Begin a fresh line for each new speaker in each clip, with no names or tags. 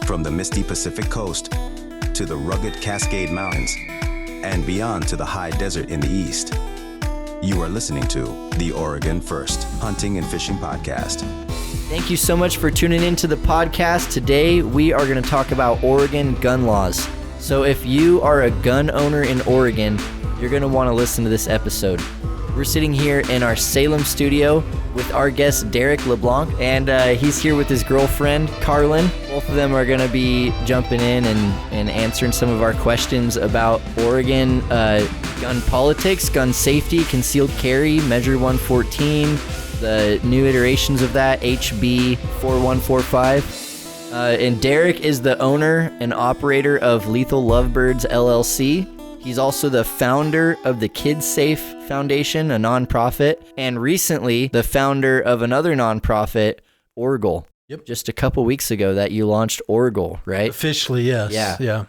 From the misty Pacific coast to the rugged Cascade Mountains and beyond to the high desert in the east, you are listening to the Oregon First Hunting and Fishing Podcast.
Thank you so much for tuning into the podcast. Today, we are going to talk about Oregon gun laws. So if you are a gun owner in Oregon, you're going to want to listen to this episode. We're sitting here in our Salem studio with our guest, Derek LeBlanc, and he's here with his girlfriend, Carlin. Both of them are going to be jumping in and answering some of our questions about Oregon gun politics, gun safety, concealed carry, Measure 114, the new iterations of that, HB 4145. And Derek is the owner and operator of Lethal Lovebirds, LLC. He's also the founder of the Kids S.A.F.E Foundation, a nonprofit, and recently the founder of another nonprofit, ORGOAL.
Yep.
Just a couple weeks ago that you launched ORGOAL, right?
Officially, yes. Yeah.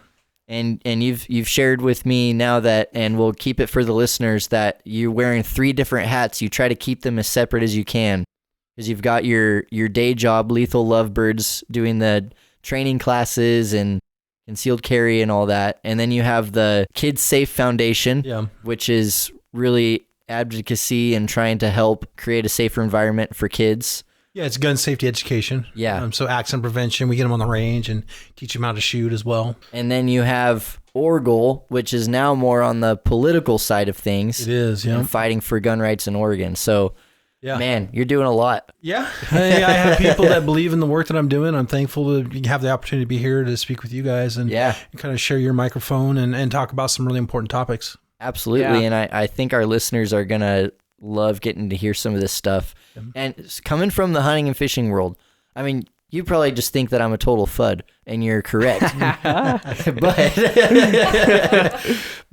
And you've shared with me now that, and we'll keep it for the listeners, that you're wearing 3 different hats. You try to keep them as separate as you can, because you've got your day job, Lethal Lovebirds, doing the training classes and concealed carry and all that. And then you have the Kids S.A.F.E Foundation, which is really advocacy and trying to help create a safer environment for kids.
Yeah, it's gun safety education.
Yeah.
So accident prevention, we get them on the range and teach them how to shoot as well.
And then you have ORGOAL, which is now more on the political side of things.
It is, yeah.
And fighting for gun rights in Oregon. So, man, you're doing a lot.
Yeah. I have people that believe in the work that I'm doing. I'm thankful to have the opportunity to be here to speak with you guys and kind of share your microphone and talk about some really important topics.
Absolutely. Yeah. And I think our listeners are going to love getting to hear some of this stuff. And coming from the hunting and fishing world, I mean, you probably just think that I'm a total FUD, and you're correct. but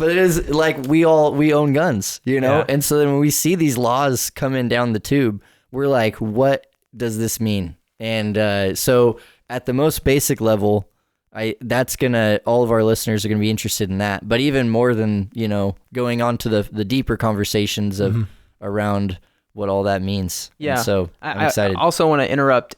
it is like we own guns, you know? Yeah. And so then when we see these laws coming down the tube, we're like, what does this mean? And so at the most basic level, all of our listeners are going to be interested in that. But even more than, going on to the deeper conversations of around what all that means.
Yeah.
And so I'm excited.
I also want to interrupt,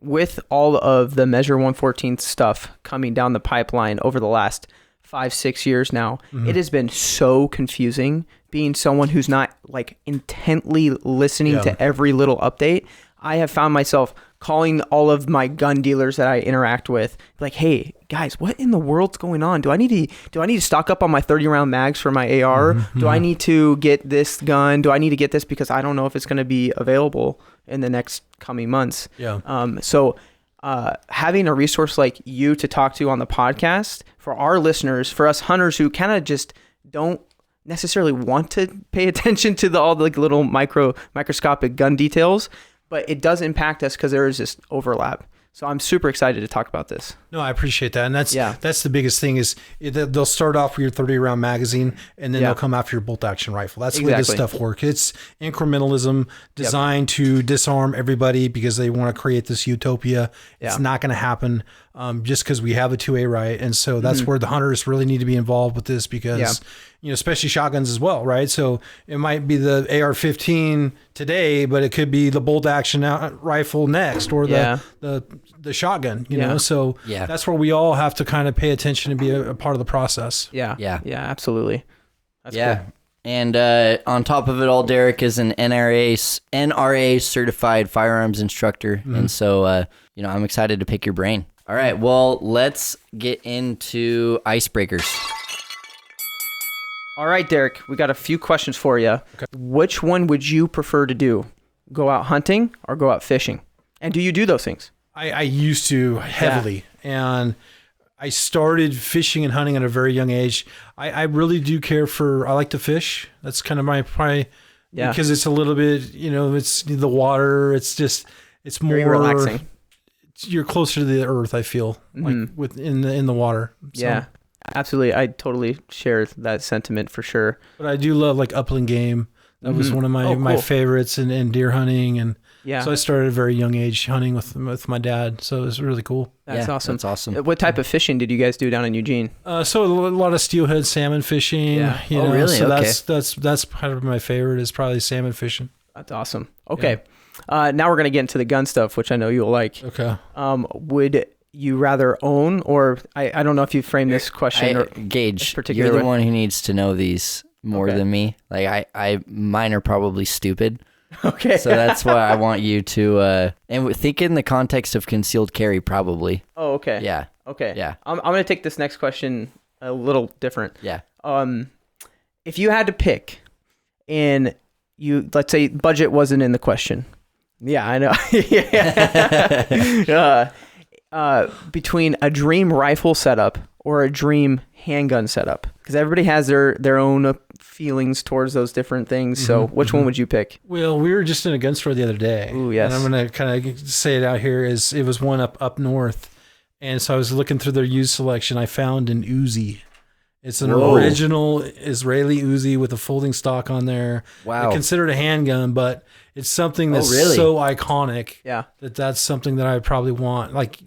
with all of the Measure 114 stuff coming down the pipeline over the last 5-6 years now, it has been so confusing being someone who's not intently listening to every little update. I have found myself calling all of my gun dealers that I interact with, like, "Hey guys, what in the world's going on? Do I need to stock up on my 30-round mags for my AR? Do I need to get this gun? Do I need to get this because I don't know if it's going to be available in the next coming months?" So having a resource like you to talk to on the podcast for our listeners, for us hunters who kind of just don't necessarily want to pay attention to all the little microscopic gun details, but it does impact us because there is this overlap. So I'm super excited to talk about this.
No, I appreciate that. And that's the biggest thing is they'll start off with your 30-round magazine, and then they'll come after your bolt-action rifle. That's the way this stuff works. It's incrementalism designed to disarm everybody because they want to create this utopia. It's not going to happen just because we have a 2A right. And so that's where the hunters really need to be involved with this because, especially shotguns as well, right? So it might be the AR-15 today, but it could be the bolt-action rifle next or the shotgun, you know? So that's where we all have to kind of pay attention and be a part of the process.
Yeah, absolutely. That's cool.
And on top of it all, Derek is an NRA certified firearms instructor. And so, I'm excited to pick your brain. All right, well, let's get into icebreakers.
All right, Derek, we got a few questions for you. Okay. Which one would you prefer to do? Go out hunting or go out fishing? And do you do those things?
I used to heavily, and I started fishing and hunting at a very young age. I really do I like to fish. That's kind of my probably, because it's a little bit, it's the water. It's more
very relaxing.
You're closer to the earth, I feel, like in the water. So.
Yeah, absolutely. I totally share that sentiment for sure.
But I do love upland game. That was one of my favorites, and deer hunting, and so I started at a very young age hunting with my dad. So it was really cool.
That's awesome.
That's awesome.
What type of fishing did you guys do down in Eugene?
So a lot of steelhead salmon fishing.
Yeah.
Really? So
okay.
that's part of my favorite is probably salmon fishing.
That's awesome. Okay. Now we're gonna get into the gun stuff, which I know you'll like.
Okay.
Would you rather own, or I don't know if you framed this question.
Gage, you're the one who needs to know these more than me. Like mine are probably stupid.
Okay.
So that's why I want you to, and think in the context of concealed carry, probably.
Oh, okay.
Yeah.
Okay.
Yeah.
I'm going to take this next question a little different.
Yeah.
If you had to pick, and let's say budget wasn't in the question. Yeah, I know. Between a dream rifle setup or a dream handgun setup, because everybody has their own feelings towards those different things. So which one would you pick?
Well, we were just in a gun store the other day.
Ooh, yes.
And I'm going to kind of say it out here is it was one up north. And so I was looking through their used selection. I found an Uzi. It's an original Israeli Uzi with a folding stock on there.
Wow.
I consider it a handgun, but it's something that's so iconic.
Yeah.
That's something that I probably want. Like,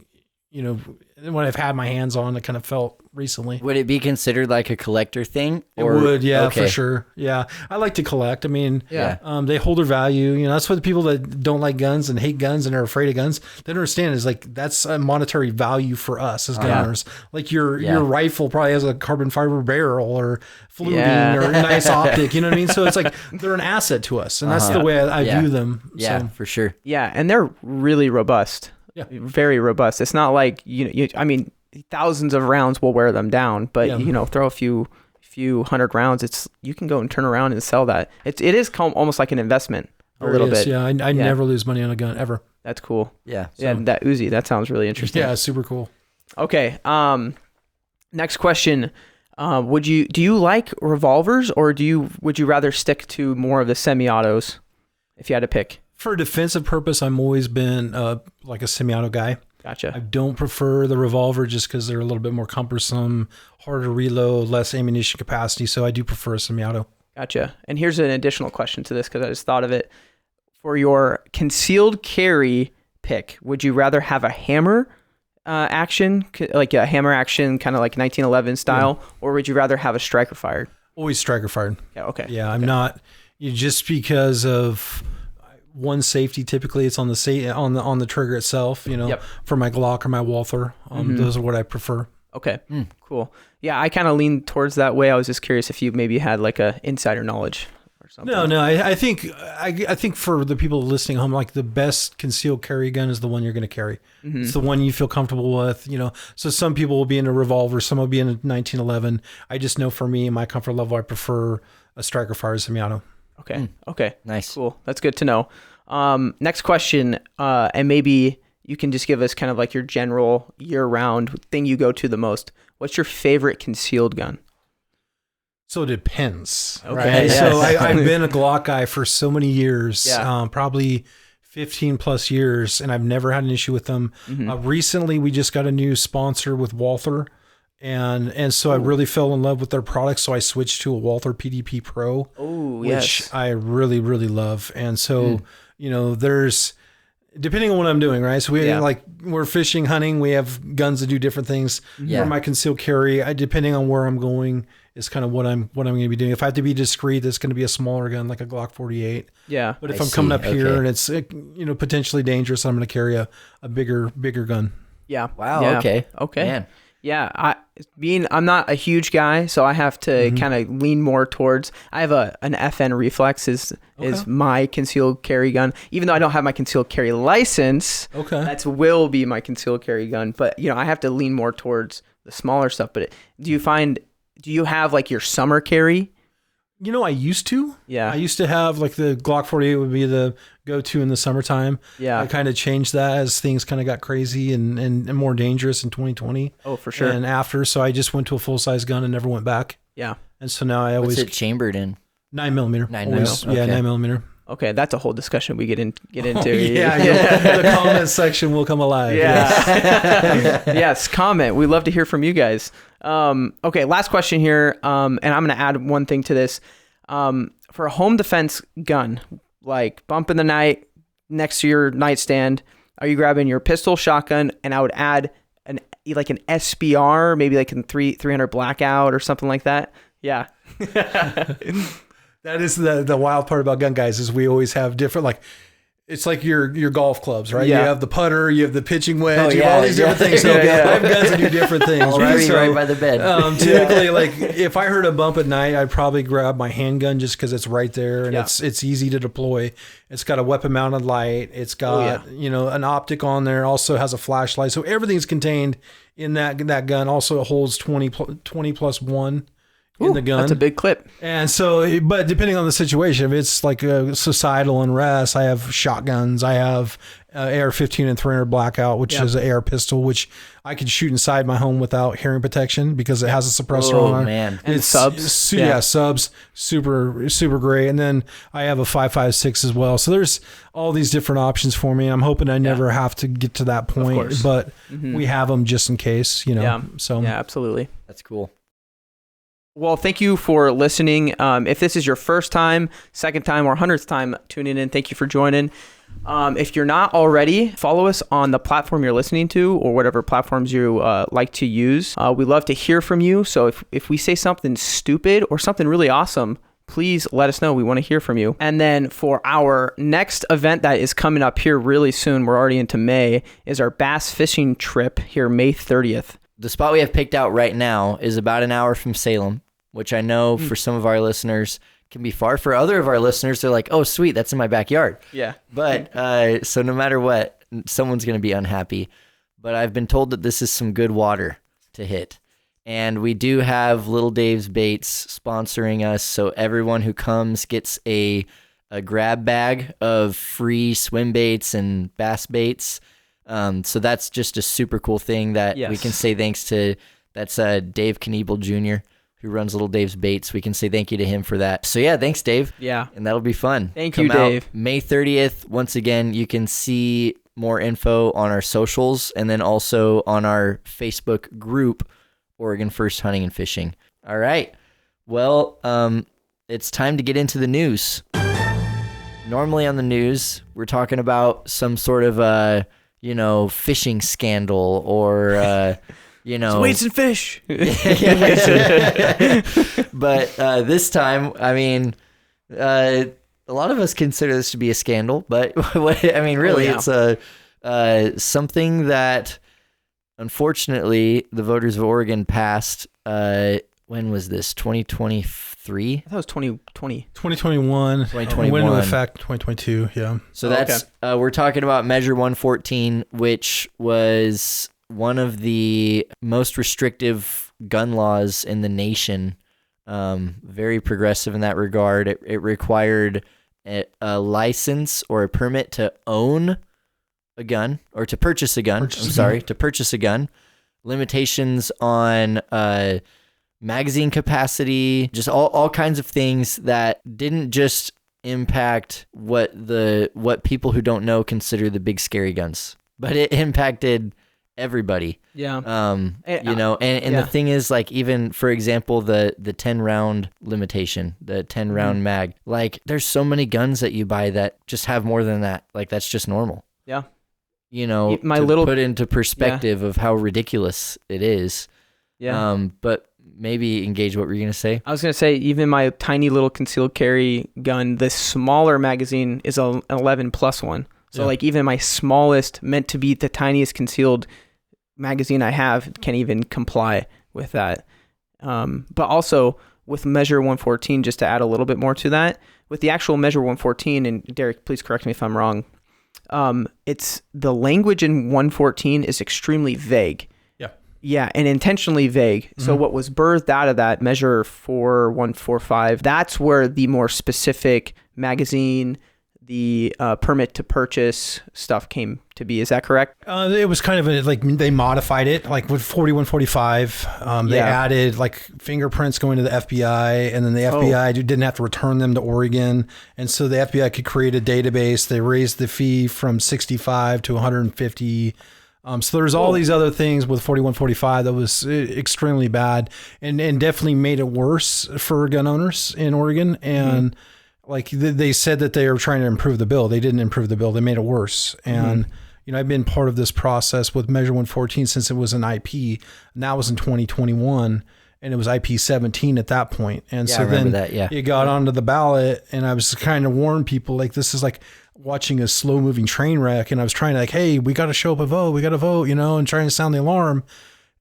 you know, when I've had my hands on, it kind of felt recently.
Would it be considered like a collector thing?
Or? It would, yeah, for sure. Yeah. I like to collect. I mean, they hold their value. You know, that's what the people that don't like guns and hate guns and are afraid of guns, they don't understand is like, that's a monetary value for us as gunners. Like your rifle probably has a carbon fiber barrel or fluting or a nice optic, you know what I mean? So it's like, they're an asset to us. And that's the way I view them.
Yeah,
so.
for sure.
Yeah. And they're really robust. Yeah. Very robust. It's not like, I mean, thousands of rounds will wear them down, but throw a few hundred rounds, you can go and turn around and sell that. It is almost like an investment a little bit.
Yeah, I never lose money on a gun ever.
That's cool.
Yeah.
So. Yeah, that Uzi, that sounds really interesting.
Yeah, super cool.
Okay. Next question. Do you like revolvers, or would you rather stick to more of the semi-autos if you had to pick?
For a defensive purpose, I've always been like a semi-auto guy.
Gotcha.
I don't prefer the revolver just because they're a little bit more cumbersome, harder to reload, less ammunition capacity. So I do prefer a semi-auto.
Gotcha. And here's an additional question to this because I just thought of it. For your concealed carry pick, would you rather have a hammer action, like a hammer action, kind of like 1911 style, or would you rather have a striker fired?
Always striker fired.
Yeah. Okay.
Yeah, I'm not. Just because of one safety, typically it's on the trigger itself. For my Glock or my Walther, those are what I prefer.
Okay. Cool. Yeah, I kind of lean towards that way. I was just curious if you maybe had like a insider knowledge or something.
No. I think for the people listening home, like the best concealed carry gun is the one you're going to carry. It's the one you feel comfortable with. So some people will be in a revolver, some will be in a 1911. I just know for me, my comfort level, I prefer a striker fired semi-auto.
Okay. Okay.
Nice.
Cool. That's good to know. Next question, and maybe you can just give us kind of like your general year-round thing you go to the most. What's your favorite concealed gun?
So it depends.
Okay.
Right?
Yes.
So I've been a Glock guy for so many years,
Yeah.
Probably 15 plus years, and I've never had an issue with them. Recently, we just got a new sponsor with Walther. And so I really fell in love with their products. So I switched to a Walther PDP Pro, which I really, really love. And so, there's, depending on what I'm doing, right? So we're fishing, hunting, we have guns that do different things. For my concealed carry, depending on where I'm going is kind of what I'm going to be doing. If I have to be discreet, it's going to be a smaller gun, like a Glock 48.
Yeah.
But if I'm coming up here and it's, potentially dangerous, I'm going to carry a bigger gun.
Yeah.
Wow.
Yeah.
Okay. Man.
Yeah, I'm not a huge guy, so I have to kind of lean more towards. I have an FN Reflex is my concealed carry gun, even though I don't have my concealed carry license.
Okay,
that will be my concealed carry gun, but I have to lean more towards the smaller stuff. But do you have like your summer carry?
I used to.
Yeah.
I used to have like the Glock 48 would be the go-to in the summertime.
Yeah.
I kind of changed that as things kind of got crazy and more dangerous in 2020.
Oh, for sure.
And after, so I just went to a full-size gun and never went back.
Yeah.
And so now I always...
What's it chambered in?
9mm.
9mm.
Yeah, 9mm.
Okay, that's a whole discussion we get into.
The comment section will come alive.
Yeah. Yes, comment. We love to hear from you guys. Okay, last question here, and I'm going to add one thing to this. For a home defense gun, like bump in the night next to your nightstand, are you grabbing your pistol, shotgun, and I would add an SBR, maybe like a 300 blackout or something like that? Yeah.
That is the wild part about gun guys is we always have different, like it's like your golf clubs, right?
Yeah.
You have the putter, you have the pitching wedge, you
yeah,
have all these different things. So I have guns that do different things,
All
right?
three
So,
right by the bed.
Typically, like if I heard a bump at night, I'd probably grab my handgun just because it's right there and it's easy to deploy. It's got a weapon mounted light. It's got an optic on there. Also has a flashlight. So everything's contained in that gun. Also, it holds 20 plus one. In the gun.
That's a big clip.
And so, but depending on the situation, if it's like a societal unrest, I have shotguns. I have AR-15 and 300 Blackout, which is an AR pistol, which I can shoot inside my home without hearing protection because it has a suppressor on it.
Man.
And
it's
subs.
Subs. Super great. And then I have a 5.56 as well. So there's all these different options for me. I'm hoping I never have to get to that point, but we have them just in case, So
yeah, absolutely.
That's cool.
Well, thank you for listening. If this is your first time, second time, or 100th time tuning in, thank you for joining. If you're not already, follow us on the platform you're listening to or whatever platforms you like to use. We love to hear from you. So if we say something stupid or something really awesome, please let us know. We want to hear from you. And then for our next event that is coming up here really soon, we're already into May, is our bass fishing trip here May 30th.
The spot we have picked out right now is about an hour from Salem, which I know for some of our listeners can be far. For other of our listeners, they're like, oh, sweet, that's in my backyard.
Yeah.
But so no matter what, someone's going to be unhappy. But I've been told that this is some good water to hit. And we do have Little Dave's Baits sponsoring us. So everyone who comes gets a grab bag of free swim baits and bass baits. So that's just a super cool thing that we can say thanks to. That's Dave Knievel Jr., who runs Little Dave's Baits. We can say thank you to him for that. So yeah, thanks, Dave.
Yeah.
And that'll be fun.
Thank you, Dave.
May 30th. Once again, you can see more info on our socials and then also on our Facebook group, Oregon First Hunting and Fishing. All right. Well, it's time to get into the news. Normally on the news, we're talking about some sort of, fishing scandal or...
It's weights and fish.
But this time, I mean, a lot of us consider this to be a scandal, but it's something that unfortunately the voters of Oregon passed. When was this? 2023?
I thought it was 2020.
2021.
2021.
Went into effect 2022, yeah.
So that's, we're talking about Measure 114, which was one of the most restrictive gun laws in the nation. Very progressive in that regard. It required a license or a permit to own a gun or to purchase a gun. To purchase a gun. Limitations on magazine capacity, just all kinds of things that didn't just impact what people who don't know consider the big scary guns, but it impacted everybody.
Yeah.
The thing is, like, even for example, the 10 round limitation, the 10 round mag, like there's so many guns that you buy that just have more than that. Like that's just normal.
Yeah.
Put into perspective of how ridiculous it is.
Yeah.
But maybe engage what were you going to say?
I was going to say, even my tiny little concealed carry gun, the smaller magazine is an 11 plus one. So like even my smallest, meant to be the tiniest concealed magazine I have, can't even comply with that. But also with Measure 114, just to add a little bit more to that, with the actual Measure 114, and Derek, please correct me if I'm wrong, it's the language in 114 is extremely vague. Yeah, and intentionally vague. So what was birthed out of that Measure 4145, that's where the more specific magazine, the permit to purchase stuff came to be. Is that correct?
It was kind of they modified it, like with 4145. They added like fingerprints going to the FBI, and then the FBI didn't have to return them to Oregon. And so the FBI could create a database. They raised the fee from $65 to $150. So there's all these other things with 4145 that was extremely bad and definitely made it worse for gun owners in Oregon. And like they said that they were trying to improve the bill. They didn't improve the bill. They made it worse. And, I've been part of this process with Measure 114 since it was an IP, and that was in 2021. and it was IP-17 at that point. And
Yeah,
so
I remember
then
that, yeah.
it got onto the ballot, and I was trying to warn people, like, this is like watching a slow moving train wreck. And I was trying to, like, hey, we got to show up and vote. We got to vote, and trying to sound the alarm.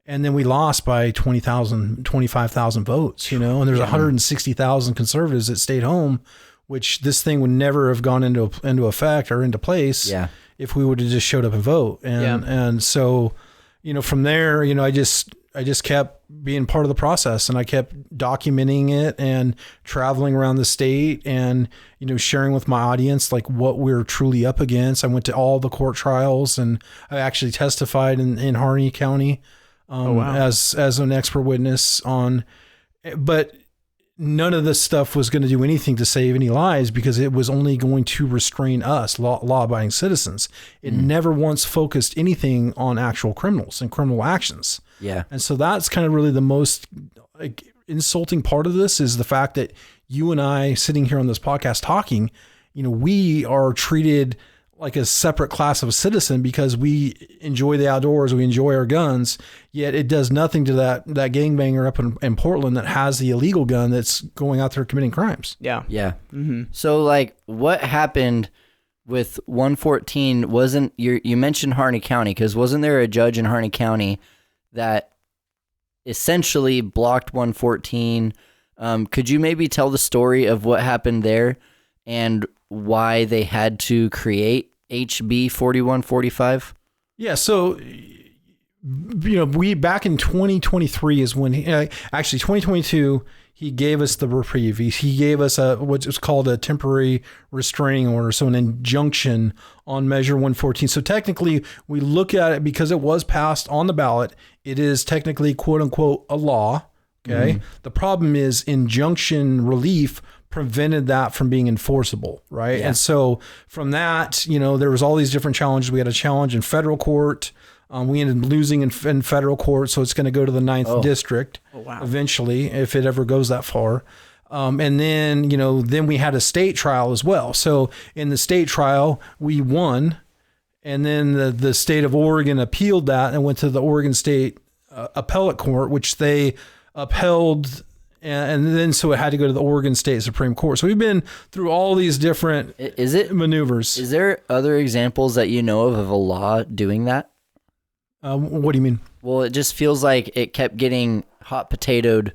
And then we lost by 20,000, 25,000 votes, and there's 160,000 conservatives that stayed home, which this thing would never have gone into effect or into place if we would have just showed up and vote. And so, from there, I just kept being part of the process, and I kept documenting it and traveling around the state and, sharing with my audience, like, what we're truly up against. I went to all the court trials, and I actually testified in Harney County as an expert witness but none of this stuff was going to do anything to save any lives, because it was only going to restrain us, law-abiding citizens. It never once focused anything on actual criminals and criminal actions.
Yeah.
And so that's kind of really the most insulting part of this, is the fact that you and I sitting here on this podcast talking, we are treated like a separate class of citizen because we enjoy the outdoors, we enjoy our guns, yet it does nothing to that gangbanger up in Portland that has the illegal gun that's going out there committing crimes.
Yeah.
Yeah. Mm-hmm. So, like, what happened with 114? Wasn't you mentioned Harney County, because wasn't there a judge in Harney County that essentially blocked 114? Could you maybe tell the story of what happened there and why they had to create HB 4145?
Yeah. So, we back in 2023 is when actually 2022, he gave us the reprieve. He gave us what's called a temporary restraining order. So an injunction on Measure 114. So technically we look at it, because it was passed on the ballot, it is technically, quote unquote, a law. Okay. Mm-hmm. The problem is injunction relief prevented that from being enforceable, right? Yeah. And so from that, there was all these different challenges. We had a challenge in federal court. We ended up losing in federal court, so it's going to go to the 9th district eventually, if it ever goes that far. And then, then we had a state trial as well. So in the state trial, we won, and then the state of Oregon appealed that and went to the Oregon State Appellate Court, which they upheld. And then so it had to go to the Oregon State Supreme Court. So we've been through all these different maneuvers.
Is there other examples that you know of a law doing that?
What do you mean?
Well, it just feels like it kept getting hot potatoed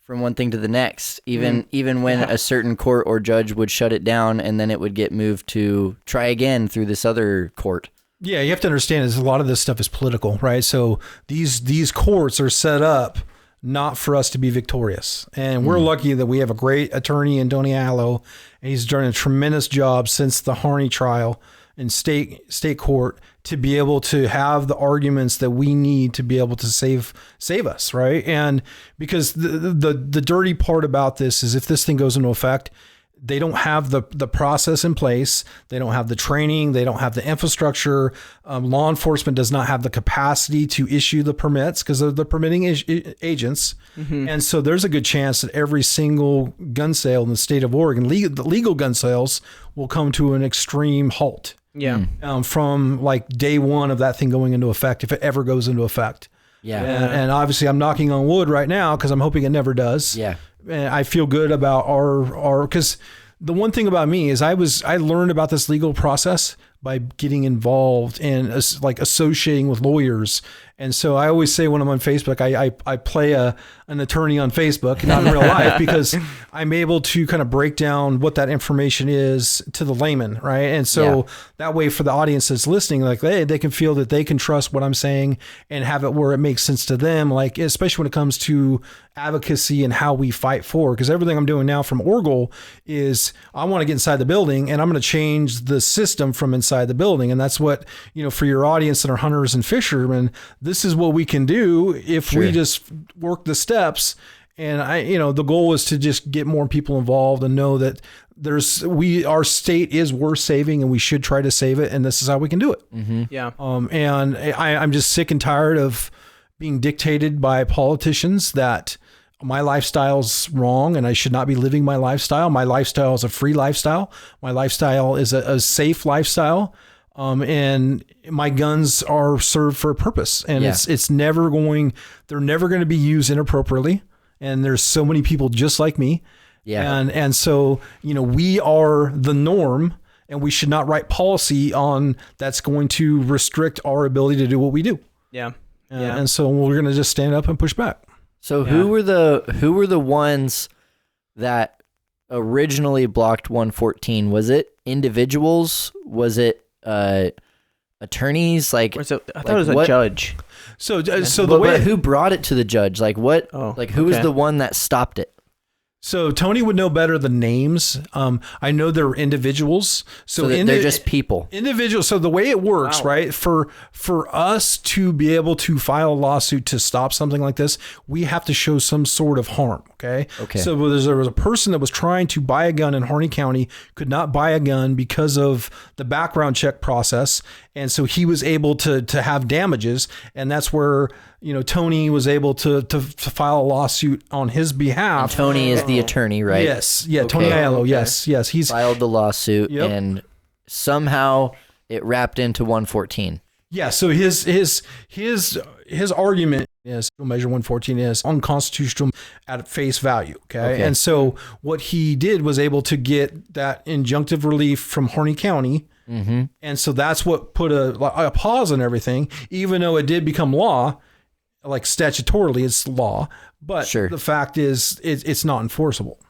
from one thing to the next, even when a certain court or judge would shut it down, and then it would get moved to try again through this other court.
Yeah, you have to understand is a lot of this stuff is political, right? So these courts are set up not for us to be victorious. And we're lucky that we have a great attorney in Donny Allo, and he's done a tremendous job since the Harney trial in state court to be able to have the arguments that we need to be able to save us, right? And because the dirty part about this is, if this thing goes into effect, they don't have the process in place. They don't have the training. They don't have the infrastructure. Law enforcement does not have the capacity to issue the permits because of the permitting agents. Mm-hmm. And so there's a good chance that every single gun sale in the state of Oregon, the legal gun sales, will come to an extreme halt.
Yeah.
From like day one of that thing going into effect, if it ever goes into effect.
Yeah.
And obviously I'm knocking on wood right now because I'm hoping it never does.
Yeah.
And I feel good about our, because the one thing about me is I learned about this legal process by getting involved and associating with lawyers. And so I always say when I'm on Facebook, I play an attorney on Facebook, not in real life, because I'm able to kind of break down what that information is to the layman, right? And so that way for the audience that's listening, like they can feel that they can trust what I'm saying and have it where it makes sense to them, like especially when it comes to advocacy and how we fight for. Because everything I'm doing now from ORGOAL is I want to get inside the building and I'm going to change the system from inside the building. And that's what, for your audience that are hunters and fishermen, this is what we can do if we just work the steps. And the goal is to just get more people involved and know that our state is worth saving and we should try to save it. And this is how we can do it.
Mm-hmm.
Yeah.
And I'm just sick and tired of being dictated by politicians that my lifestyle's wrong and I should not be living my lifestyle. My lifestyle is a free lifestyle. My lifestyle is a safe lifestyle. And my guns are served for a purpose, and they're never going to be used inappropriately. and there's so many people just like me.
Yeah.
And so, we are the norm, and we should not write policy on that's going to restrict our ability to do what we do.
Yeah.
And so we're going to just stand up and push back.
So who were the ones that originally blocked 114? Was it individuals? Was it attorneys? Like,
I thought it was a judge.
So the way
who brought it to the judge? Like what? Who was the one that stopped it?
So Tony would know better the names. I know they're individuals. So
they're just people.
Individuals. So the way it works, right? For us to be able to file a lawsuit to stop something like this, we have to show some sort of harm. Okay. So there was a person that was trying to buy a gun in Harney County, could not buy a gun because of the background check process. And so he was able to have damages. And that's where, Tony was able to file a lawsuit on his behalf.
And Tony is the attorney, right?
Yes. Yeah. Okay. Tony Aiello. Okay. Yes. He's
filed the lawsuit, and somehow it wrapped into 114.
Yeah. So his argument is Measure 114 is unconstitutional at face value. Okay. And so what he did was able to get that injunctive relief from Harney County.
Mm-hmm.
And so that's what put a pause on everything, even though it did become law. Like statutorily, it's law, but the fact is, it's not enforceable.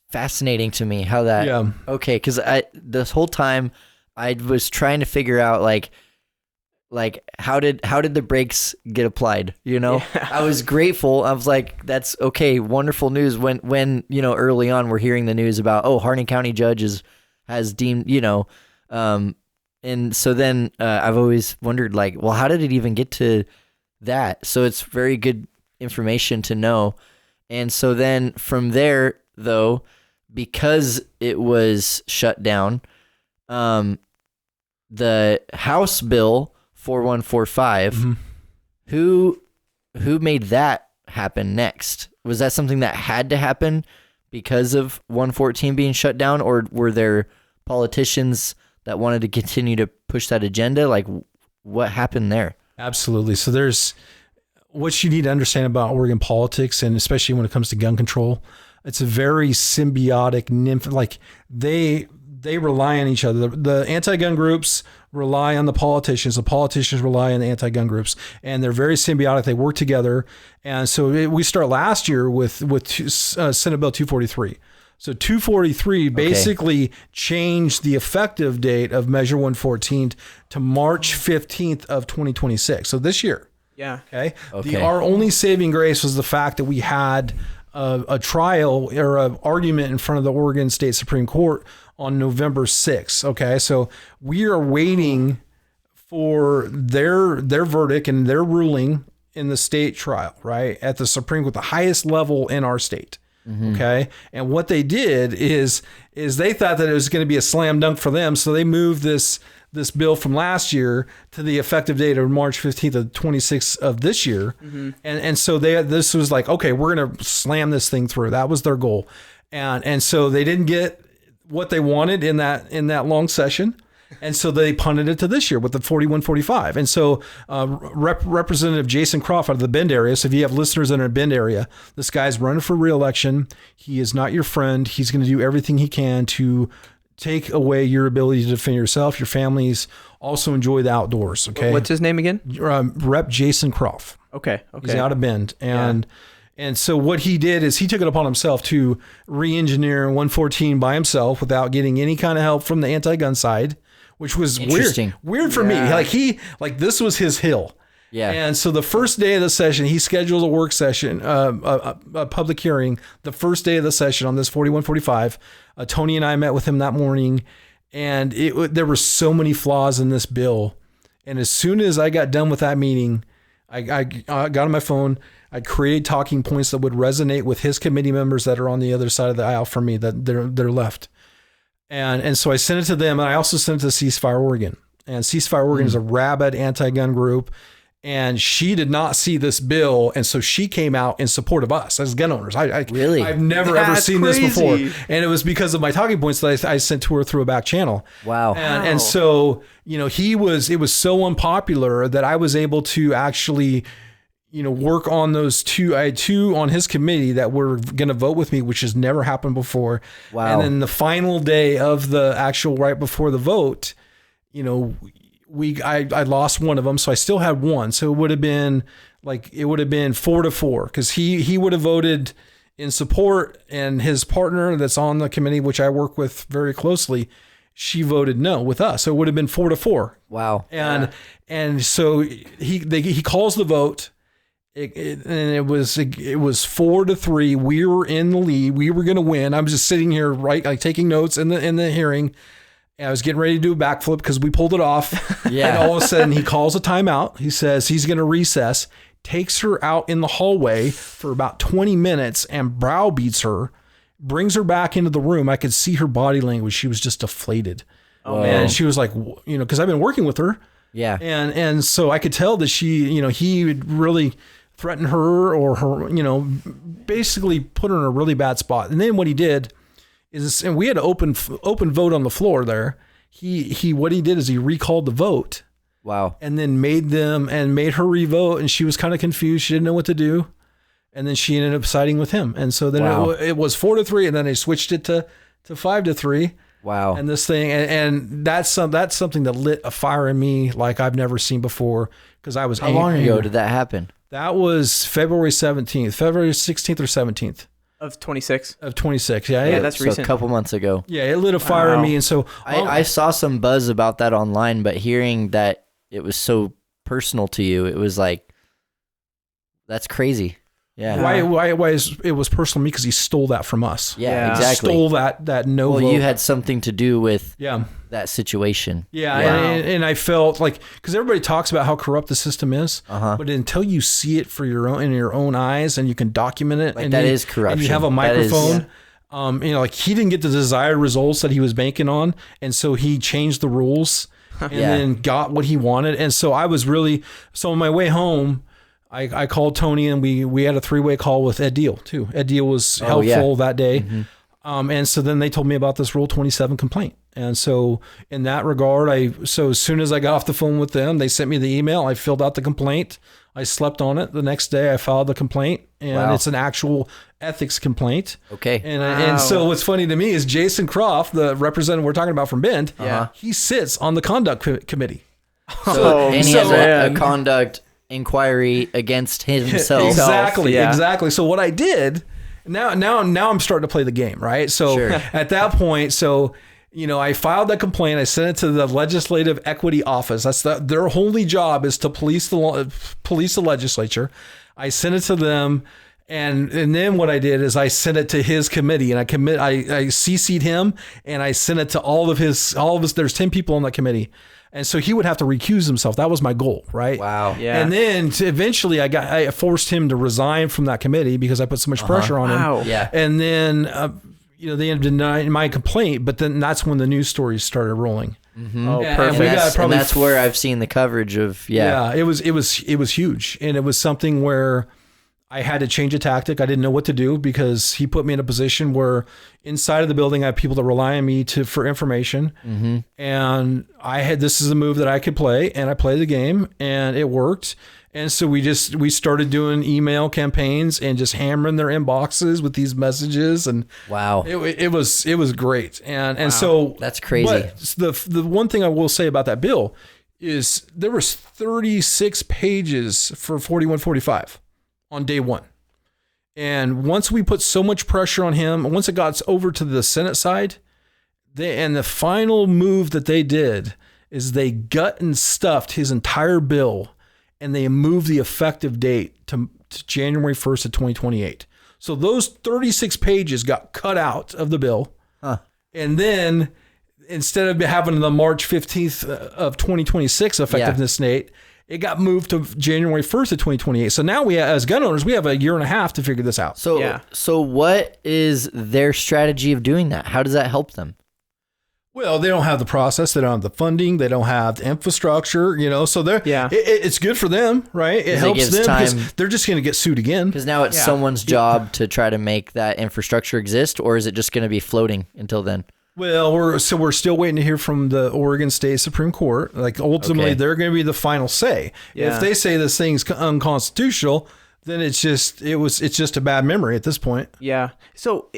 Fascinating to me how that. Yeah. Okay, because this whole time I was trying to figure out like how did the brakes get applied? I was grateful. I was like, that's okay, wonderful news. When early on we're hearing the news about Harney County judge has deemed and so then I've always wondered like, well, how did it even get to that? So it's very good information to know. And so then from there, though, because it was shut down, the House Bill 4145, who made that happen next? Was that something that had to happen because of 114 being shut down, or were there politicians that wanted to continue to push that agenda? Like, what happened there?
Absolutely. So there's what you need to understand about Oregon politics, and especially when it comes to gun control, it's a very symbiotic nymph. Like they rely on each other. The anti-gun groups rely on the politicians. The politicians rely on the anti-gun groups, and they're very symbiotic. They work together. And so we start last year with Senate Bill 243. So 243 basically changed the effective date of Measure 114 to March 15th of 2026. So this year.
Yeah.
Okay. Our only saving grace was the fact that we had a trial or an argument in front of the Oregon State Supreme Court on November 6th. Okay. So we are waiting for their verdict and their ruling in the state trial, right? At the Supreme Court, the highest level in our state. Okay. And what they did is they thought that it was going to be a slam dunk for them. So they moved this bill from last year to the effective date of March 15th of 26th of this year. And so this was like, okay, we're going to slam this thing through. That was their goal. And so they didn't get what they wanted in that long session. And so they punted it to this year with the 4145. And so Representative Jason Croft out of the Bend area. So if you have listeners in a Bend area, this guy's running for re-election. He is not your friend. He's going to do everything he can to take away your ability to defend yourself, your families, also enjoy the outdoors. Okay.
What's his name again?
Rep Jason Croft.
Okay.
He's out of Bend. And so what he did is he took it upon himself to re-engineer 114 by himself without getting any kind of help from the anti-gun side, which was weird for me. Like this was his hill. Yeah. And so the first day of the session, he scheduled a work session, a public hearing, the first day of the session on this 4145. Tony and I met with him that morning, and there were so many flaws in this bill. And as soon as I got done with that meeting, I got on my phone. I created talking points that would resonate with his committee members that are on the other side of the aisle from me, that they're left. And so I sent it to them, and I also sent it to Ceasefire Oregon. And Ceasefire Oregon is a rabid anti-gun group, and she did not see this bill, and so she came out in support of us as gun owners.
Really?
I've never ever seen this before, and it was because of my talking points that I sent to her through a back channel.
Wow.
And so it was so unpopular that I was able to actually work on those two. I had two on his committee that were going to vote with me, which has never happened before.
Wow.
And then the final day of the actual right before the vote, I lost one of them. So I still had one. So it would have been 4-4 because he would have voted in support, and his partner that's on the committee, which I work with very closely, she voted no with us. So it would have been 4-4.
Wow.
And so he calls the vote. It was 4-3. We were in the lead. We were going to win. I'm just sitting here, taking notes in the hearing. And I was getting ready to do a backflip because we pulled it off.
Yeah.
And all of a sudden he calls a timeout. He says he's going to recess, takes her out in the hallway for about 20 minutes and browbeats her, brings her back into the room. I could see her body language. She was just deflated. Oh, man. And she was like, because I've been working with her.
Yeah.
And so I could tell that she, he would really threaten her or her, basically put her in a really bad spot. And then what he did is, and we had an open vote on the floor there. What he did is he recalled the vote.
Wow.
And then made her revote, and she was kind of confused. She didn't know what to do. And then she ended up siding with him. And so then it was 4-3, and then they switched it to 5-3.
Wow.
And this thing, and that's something that lit a fire in me like I've never seen before, because I was
How long ago did that happen?
That was February 17th, February 16th or 17th.
Of 26.
Of 26, yeah.
Yeah, that's recent.
A couple months ago.
Yeah, it lit a fire in me, and so
I saw some buzz about that online, but hearing that it was so personal to you, it was like, that's crazy. Yeah.
Why it was personal to me because he stole that from us.
Yeah, exactly.
Stole that no vote.
Well, you had something to do with
that situation.
Yeah.
And I felt like, because everybody talks about how corrupt the system is, but until you see it in your own eyes and you can document it, and
that is corruption.
And you have a microphone. He didn't get the desired results that he was banking on, and so he changed the rules and then got what he wanted. And so I was on my way home, I called Tony, and we had a 3-way call with Ed Deal too. Ed Deal was helpful that day. Mm-hmm. And so then they told me about this Rule 27 complaint. And so in that regard, so as soon as I got off the phone with them, they sent me the email. I filled out the complaint. I slept on it. The next day I filed the complaint, and it's an actual ethics complaint.
Okay.
And so what's funny to me is Jason Croft, the representative we're talking about from Bend, he sits on the conduct committee.
So he has a conduct inquiry against himself.
Exactly. So what I did, now I'm starting to play the game, right? So at that point, I filed that complaint. I sent it to the Legislative Equity Office. That's their only job is to police the legislature. I sent it to them, and then what I did is I sent it to his committee, and I CC'd him, and I sent it to all of his. There's 10 people on that committee. And so he would have to recuse himself. That was my goal, right?
Wow.
Yeah. And then eventually I forced him to resign from that committee because I put so much pressure on him.
Yeah.
And then, they ended up denying my complaint, but then that's when the news stories started rolling.
Mm-hmm. Oh, perfect. And that's where I've seen the coverage of, Yeah,
it was huge. And it was something where I had to change a tactic. I didn't know what to do because he put me in a position where inside of the building, I have people that rely on me for information. Mm-hmm. And this is a move that I could play, and I played the game, and it worked. And so we started doing email campaigns and just hammering their inboxes with these messages. And
wow,
it was great. And so
that's crazy.
But the one thing I will say about that bill is there was 36 pages for 4145. On day one. And once we put so much pressure on him, once it got over to the Senate side, the final move that they did is they gut and stuffed his entire bill, and they moved the effective date to January 1st of 2028. So those 36 pages got cut out of the bill. And then instead of having the March 15th of 2026 effectiveness date, it got moved to January 1st of 2028. So now as gun owners, we have a year and a half to figure this out.
So what is their strategy of doing that? How does that help them?
Well, they don't have the process. They don't have the funding. They don't have the infrastructure, so it's good for them, right? It helps them because they're just going to get sued again.
Because now it's someone's job to try to make that infrastructure exist, or is it just going to be floating until then?
Well, we're still waiting to hear from the Oregon State Supreme Court. Like ultimately, they're going to be the final say. Yeah. If they say this thing's unconstitutional, then it's just a bad memory at this point.
Yeah. So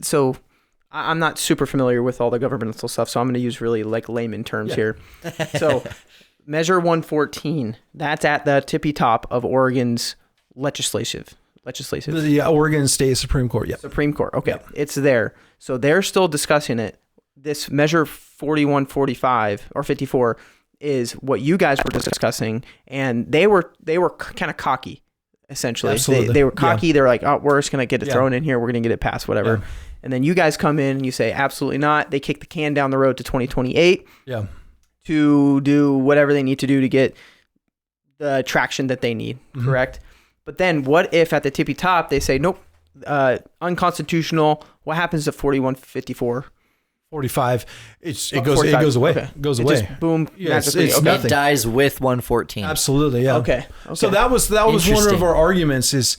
so I'm not super familiar with all the governmental stuff, so I'm going to use really like layman terms here. So Measure 114, that's at the tippy top of Oregon's legislative.
The Oregon State Supreme Court, yeah.
Supreme Court, okay. Yep. It's there. So they're still discussing it. This Measure 4145 or 54 is what you guys were discussing, and they were kind of cocky, essentially. Absolutely. They were cocky. Yeah. They were like, oh, we're just going to get it thrown in here. We're going to get it passed, whatever. Yeah. And then you guys come in and you say, absolutely not. They kick the can down the road to 2028 to do whatever they need to do to get the traction that they need, correct? But then what if at the tippy top they say, nope, unconstitutional. What happens to 4154?
45. It goes away.
Okay.
It goes away.
Just boom.
Yes,
it's
nothing.
It dies with 114.
Absolutely, yeah.
Okay.
So that was one of our arguments is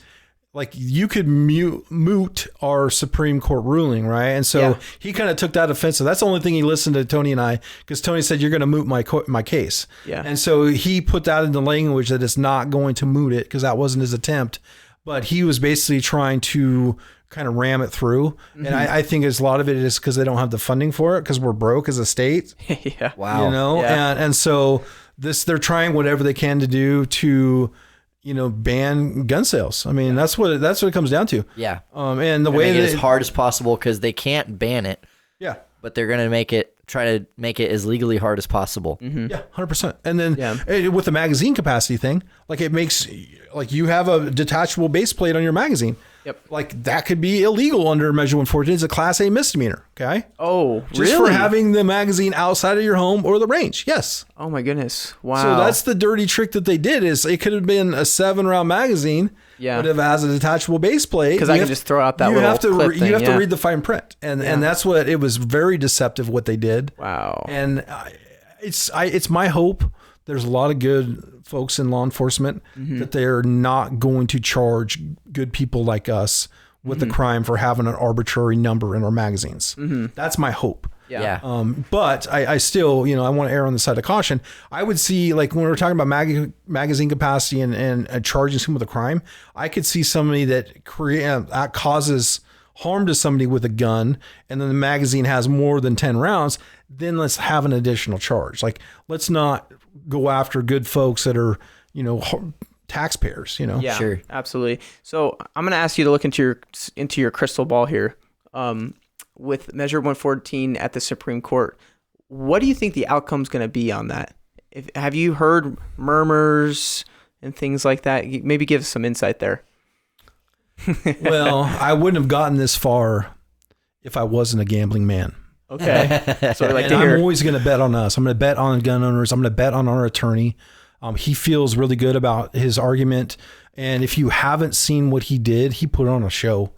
like you could moot our Supreme Court ruling, right? And so he kind of took that offensive. That's the only thing he listened to Tony and I, because Tony said, you're going to moot my case. Yeah. And so he put that in the language that it's not going to moot it because that wasn't his attempt. But he was basically trying to kind of ram it through. And I think a lot of it is because they don't have the funding for it because we're broke as a state.
Yeah.
Wow.
You know, and so they're trying whatever they can to do to, ban gun sales. I mean, that's what it comes down to.
Yeah.
And the way
make it as hard as possible because they can't ban it.
Yeah.
But they're going to try to make it as legally hard as possible.
Yeah, 100%. And then with the magazine capacity thing, like it makes like you have a detachable base plate on your magazine.
Yep.
Like that could be illegal under Measure 114. It's a Class A misdemeanor. Okay.
Oh,
just for having the magazine outside of your home or the range. Yes.
Oh my goodness. Wow.
So that's the dirty trick that they did. Is it could have been a 7-round magazine. Yeah. But if it has a detachable base plate,
because I can just throw out that little clip thing.
You have to read the fine print, and that's what it was. Very deceptive what they did.
Wow.
And it's my hope. There's a lot of good folks in law enforcement that they're not going to charge good people like us with the crime for having an arbitrary number in our magazines. That's my hope.
Yeah.
But I still, I want to err on the side of caution. I would see, like, when we're talking about magazine capacity and charging someone with a crime, I could see somebody that causes harm to somebody with a gun, and then the magazine has more than 10 rounds, then let's have an additional charge. Like, let's not go after good folks that are, taxpayers,
Yeah,
sure.
Absolutely. So I'm going to ask you to look into your crystal ball here. With Measure 114 at the Supreme Court, what do you think the outcome's going to be on that? Have you heard murmurs and things like that? Maybe give us some insight there.
Well, I wouldn't have gotten this far if I wasn't a gambling man.
Okay. So
I'm always going to bet on us. I'm going to bet on gun owners. I'm going to bet on our attorney. He feels really good about his argument. And if you haven't seen what he did, he put on a show.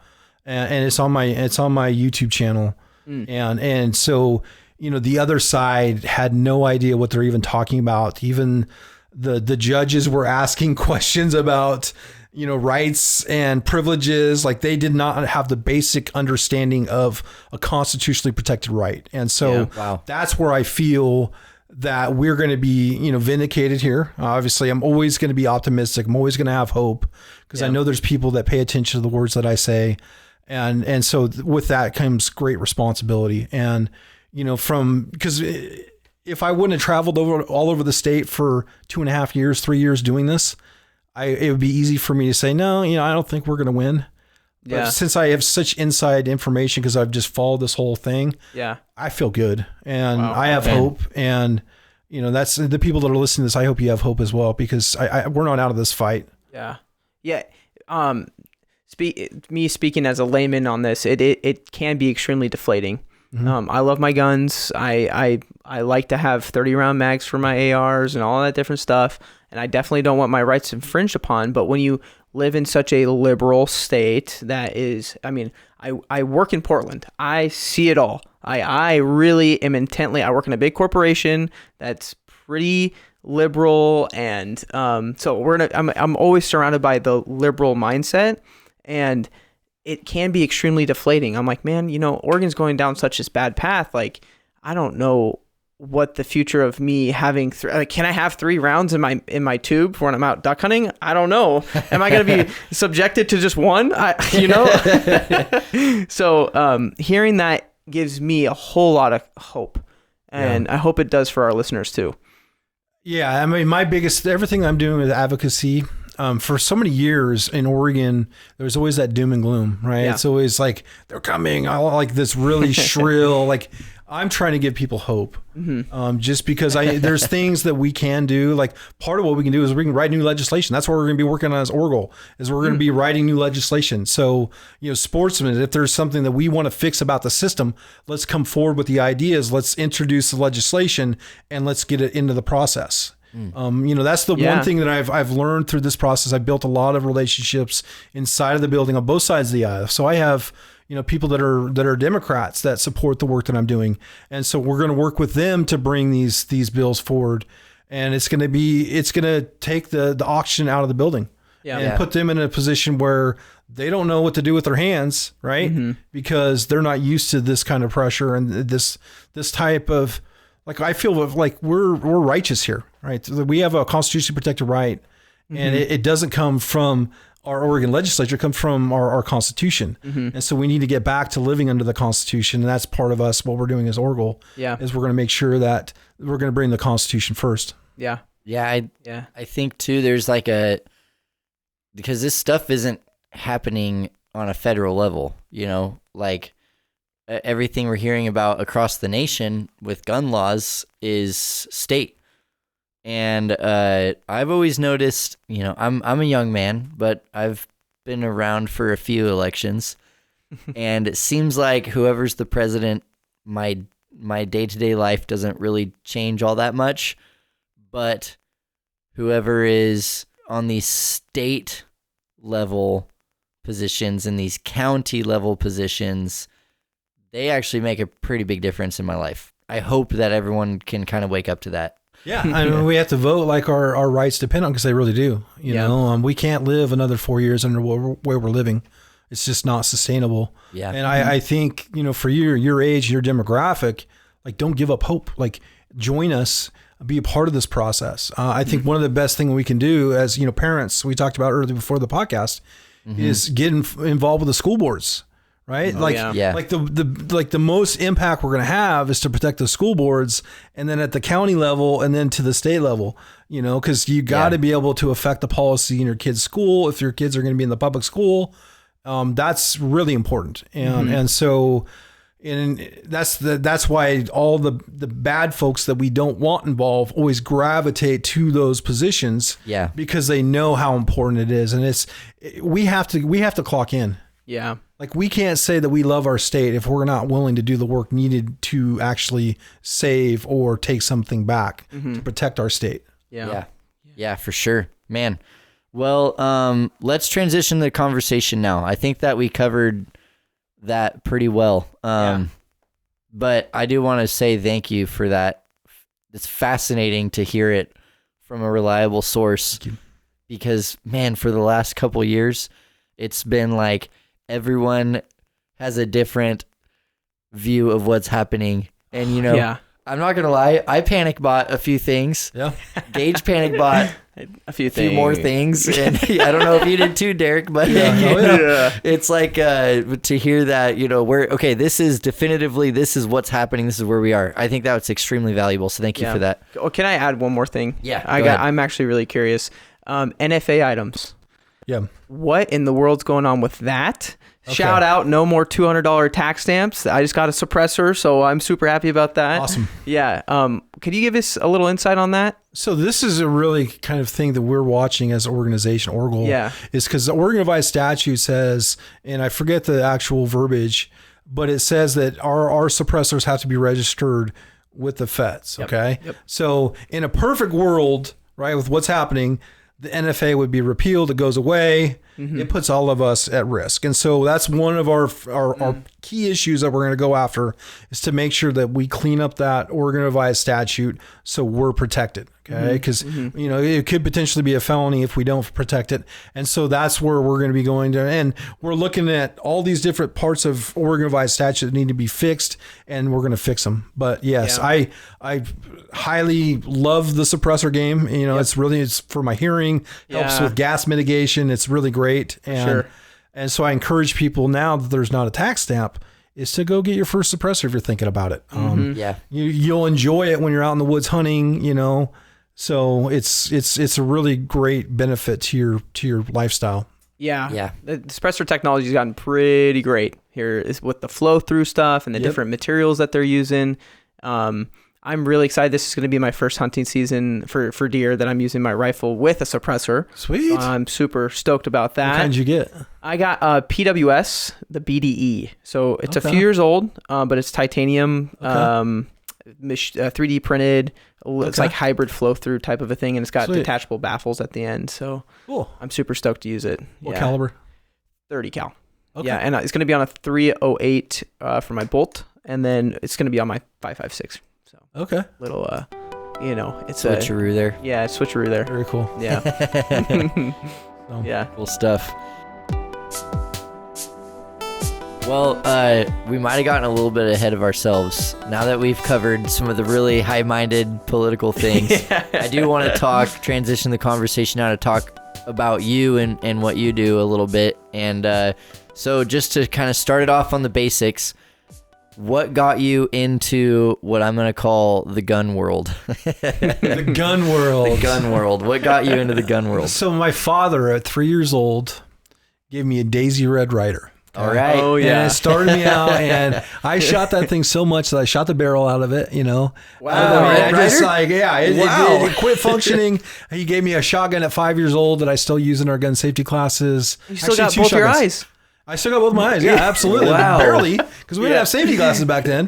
And it's on my YouTube channel. And so, the other side had no idea what they're even talking about. Even the judges were asking questions about, rights and privileges. Like they did not have the basic understanding of a constitutionally protected right. And so that's where I feel that we're going to be, vindicated here. Obviously, I'm always going to be optimistic. I'm always going to have hope because I know there's people that pay attention to the words that I say. And so with that comes great responsibility. And, because if I wouldn't have traveled all over the state for 2.5 years, 3 years doing this, it would be easy for me to say, no, I don't think we're going to win. But since I have such inside information, because I've just followed this whole thing, I feel good and I have hope. And, that's the people that are listening to this. I hope you have hope as well, because we're not out of this fight.
Yeah. Yeah. Me speaking as a layman on this, it can be extremely deflating. I love my guns. I like to have 30-round mags for my ARs and all that different stuff. And I definitely don't want my rights infringed upon. But when you live in such a liberal state that is, I work in Portland. I see it all. I really am I work in a big corporation that's pretty liberal. And so I'm always surrounded by the liberal mindset. And it can be extremely deflating. I'm like, man, Oregon's going down such this bad path. Like, I don't know what the future of me having can I have 3 rounds in my tube when I'm out duck hunting? I don't know. Am I going to be subjected to just one? So hearing that gives me a whole lot of hope, and I hope it does for our listeners too.
Yeah, I mean, everything I'm doing with advocacy, for so many years in Oregon, there's always that doom and gloom, right? Yeah. It's always like, they're coming, I like this really shrill, like, I'm trying to give people hope, just because there's things that we can do. Like, part of what we can do is we can write new legislation. That's what we're going to be working on as ORGOAL, is we're going to be writing new legislation. So, sportsmen, if there's something that we want to fix about the system, let's come forward with the ideas. Let's introduce the legislation and let's get it into the process. That's the one thing that I've learned through this process. I've built a lot of relationships inside of the building on both sides of the aisle. So I have people that are Democrats that support the work that I'm doing. And so we're going to work with them to bring these bills forward. And it's going to take the auction out of the building and put them in a position where they don't know what to do with their hands, right? Because they're not used to this kind of pressure and this type of, like, I feel like we're righteous here, right? We have a constitutionally protected right, and it doesn't come from our Oregon legislature, come from our Constitution. And so we need to get back to living under the Constitution. And that's part of us. What we're doing as ORGOAL is we're going to make sure that we're going to bring the Constitution first.
I think too, there's because this stuff isn't happening on a federal level, like everything we're hearing about across the nation with gun laws is state. And I've always noticed, I'm a young man, but I've been around for a few elections, and it seems like whoever's the president, my day-to-day life doesn't really change all that much, but whoever is on these state level positions and these county level positions, they actually make a pretty big difference in my life. I hope that everyone can kind of wake up to that.
Yeah, I mean, we have to vote like our rights depend on, because they really do. We can't live another 4 years under where we're living. It's just not sustainable. Yeah, and I think for your age, your demographic, like, don't give up hope. Like, join us, be a part of this process. I think one of the best things we can do as parents, we talked about earlier before the podcast, is get involved with the school boards. Right. The most impact we're going to have is to protect the school boards, and then at the county level, and then to the state level, because you got to be able to affect the policy in your kid's school. If your kids are going to be in the public school, that's really important. And so, that's why all the bad folks that we don't want involved always gravitate to those positions. Yeah, because they know how important it is. And we have to clock in.
Yeah.
Like, we can't say that we love our state if we're not willing to do the work needed to actually save or take something back to protect our state.
Yeah, for sure, man. Well, let's transition the conversation now. I think that we covered that pretty well. But I do want to say thank you for that. It's fascinating to hear it from a reliable source, because, man, for the last couple of years, it's been like everyone has a different view of what's happening. And, I'm not going to lie, I panic bought a few things. Yeah. Gage panic bought a few more things. And I don't know if you did too, Derek, but it's like to hear that, this is what's happening. This is where we are. I think that's extremely valuable. So thank you for that.
Oh, can I add one more thing?
Yeah.
I'm actually really curious. NFA items.
Yeah.
What in the world's going on with that? Okay. Shout out, no more $200 tax stamps. I just got a suppressor, so I'm super happy about that.
Awesome.
Yeah. Could you give us a little insight on that?
So this is a really kind of thing that we're watching as an organization, ORGOAL, is because the Oregon Revised Statute says, and I forget the actual verbiage, but it says that our suppressors have to be registered with the feds. Okay. Yep. So in a perfect world, right, with what's happening, the NFA would be repealed. It goes away. it puts all of us at risk. And so that's one of our key issues that we're going to go after, is to make sure that we clean up that Oregon Revised statute so we're protected. Okay. Because, it could potentially be a felony if we don't protect it. And so that's where we're going to be going to. And we're looking at all these different parts of Oregon Revised statute that need to be fixed, and we're going to fix them. But yes, I highly love the suppressor game. It's for my hearing, helps with gas mitigation. It's really great. And so I encourage people now that there's not a tax stamp, is to go get your first suppressor if you're thinking about it. You'll enjoy it when you're out in the woods hunting, So it's a really great benefit to your lifestyle.
Yeah. The suppressor technology has gotten pretty great here, is with the flow through stuff and the different materials that they're using. I'm really excited. This is going to be my first hunting season for deer that I'm using my rifle with a suppressor.
Sweet.
I'm super stoked about that.
What kind did you get?
I got PWS, the BDE. So it's a few years old, but it's titanium, 3D printed. It's like hybrid flow through type of a thing, and it's got detachable baffles at the end. So
cool.
I'm super stoked to use it.
What caliber?
30 cal.
Okay.
Yeah, and it's going to be on a 308 for my bolt, and then it's going to be on my 5.56. So little it's
switcheroo there.
Yeah, switcheroo there.
Very cool.
Yeah. Yeah.
Cool stuff. Well, we might have gotten a little bit ahead of ourselves. Now that we've covered some of the really high-minded political things, I do want to transition the conversation now to talk about you and what you do a little bit. And so just to kind of start it off on the basics, what got you into what I'm going to call the gun world?
The gun world.
The gun world. What got you into the gun world?
So my father at 3 years old gave me a Daisy Red Ryder.
All right.
Oh, yeah.
And it started me out, and I shot that thing so much that I shot the barrel out of it,
Wow.
It quit functioning. He gave me a shotgun at 5 years old that I still use in our gun safety classes.
You still got both your eyes.
I still got both my eyes. Yeah, absolutely.
Wow.
Barely, because we didn't have safety glasses back then.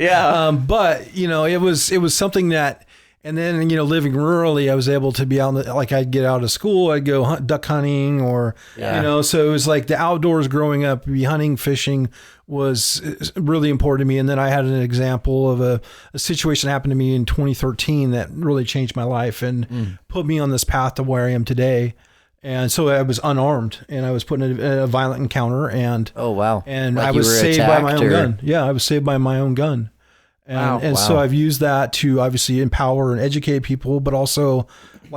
But it was something that. And then, living rurally, I was able to be out, I'd get out of school, I'd go duck hunting so it was like the outdoors growing up, be hunting, fishing was really important to me. And then I had an example of a situation that happened to me in 2013 that really changed my life and put me on this path to where I am today. And so I was unarmed, and I was put in a violent encounter, and
oh, wow.
And like I was saved by my own gun. Yeah, I was saved by my own gun. And so I've used that to obviously empower and educate people, but also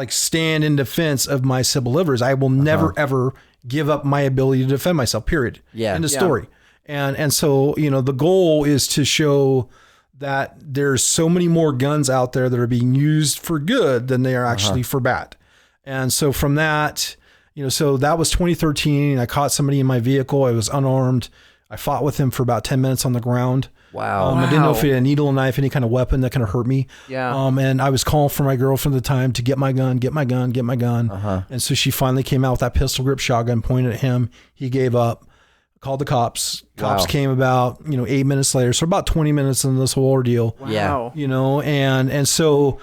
stand in defense of my civil liberties. I will never, ever give up my ability to defend myself, period.
Yeah.
End of story. And so, the goal is to show that there's so many more guns out there that are being used for good than they are actually for bad. And so from that, so that was 2013. I caught somebody in my vehicle. I was unarmed. I fought with him for about 10 minutes on the ground.
Wow.
I didn't know if he had a needle, a knife, any kind of weapon that kind of hurt me.
Yeah.
And I was calling for my girlfriend at the time to get my gun. And so she finally came out with that pistol grip shotgun, pointed at him. He gave up, called the cops. Cops came about, 8 minutes later. So about 20 minutes into this whole ordeal.
Wow.
And so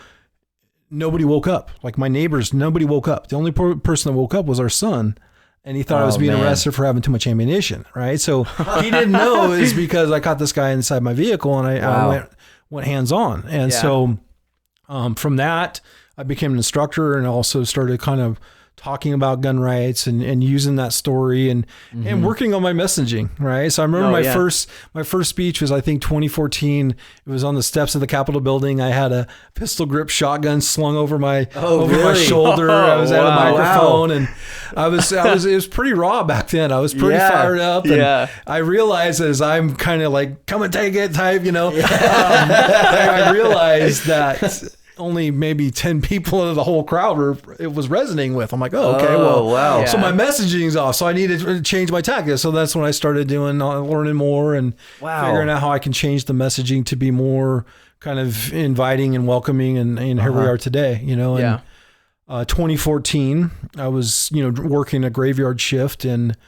nobody woke up. My neighbors, nobody woke up. The only person that woke up was our son. And he thought I was being arrested for having too much ammunition, right? So he didn't know it was because I caught this guy inside my vehicle, and I went hands on. And so from that, I became an instructor, and also started kind of talking about gun rights and using that story and working on my messaging, right? So I remember my first speech was, I think, 2014. It was on the steps of the Capitol building. I had a pistol grip shotgun slung over my my shoulder. I was at a microphone, and it was pretty raw back then. I was pretty fired up, and I realized as I'm kind of come and take it type, I realized that only maybe 10 people out of the whole crowd it was resonating with. I'm like, wow. So my messaging's off. So I needed to change my tactics. So that's when I started learning more and figuring out how I can change the messaging to be more kind of inviting and welcoming. And here we are today, And 2014, I was, working a graveyard shift, and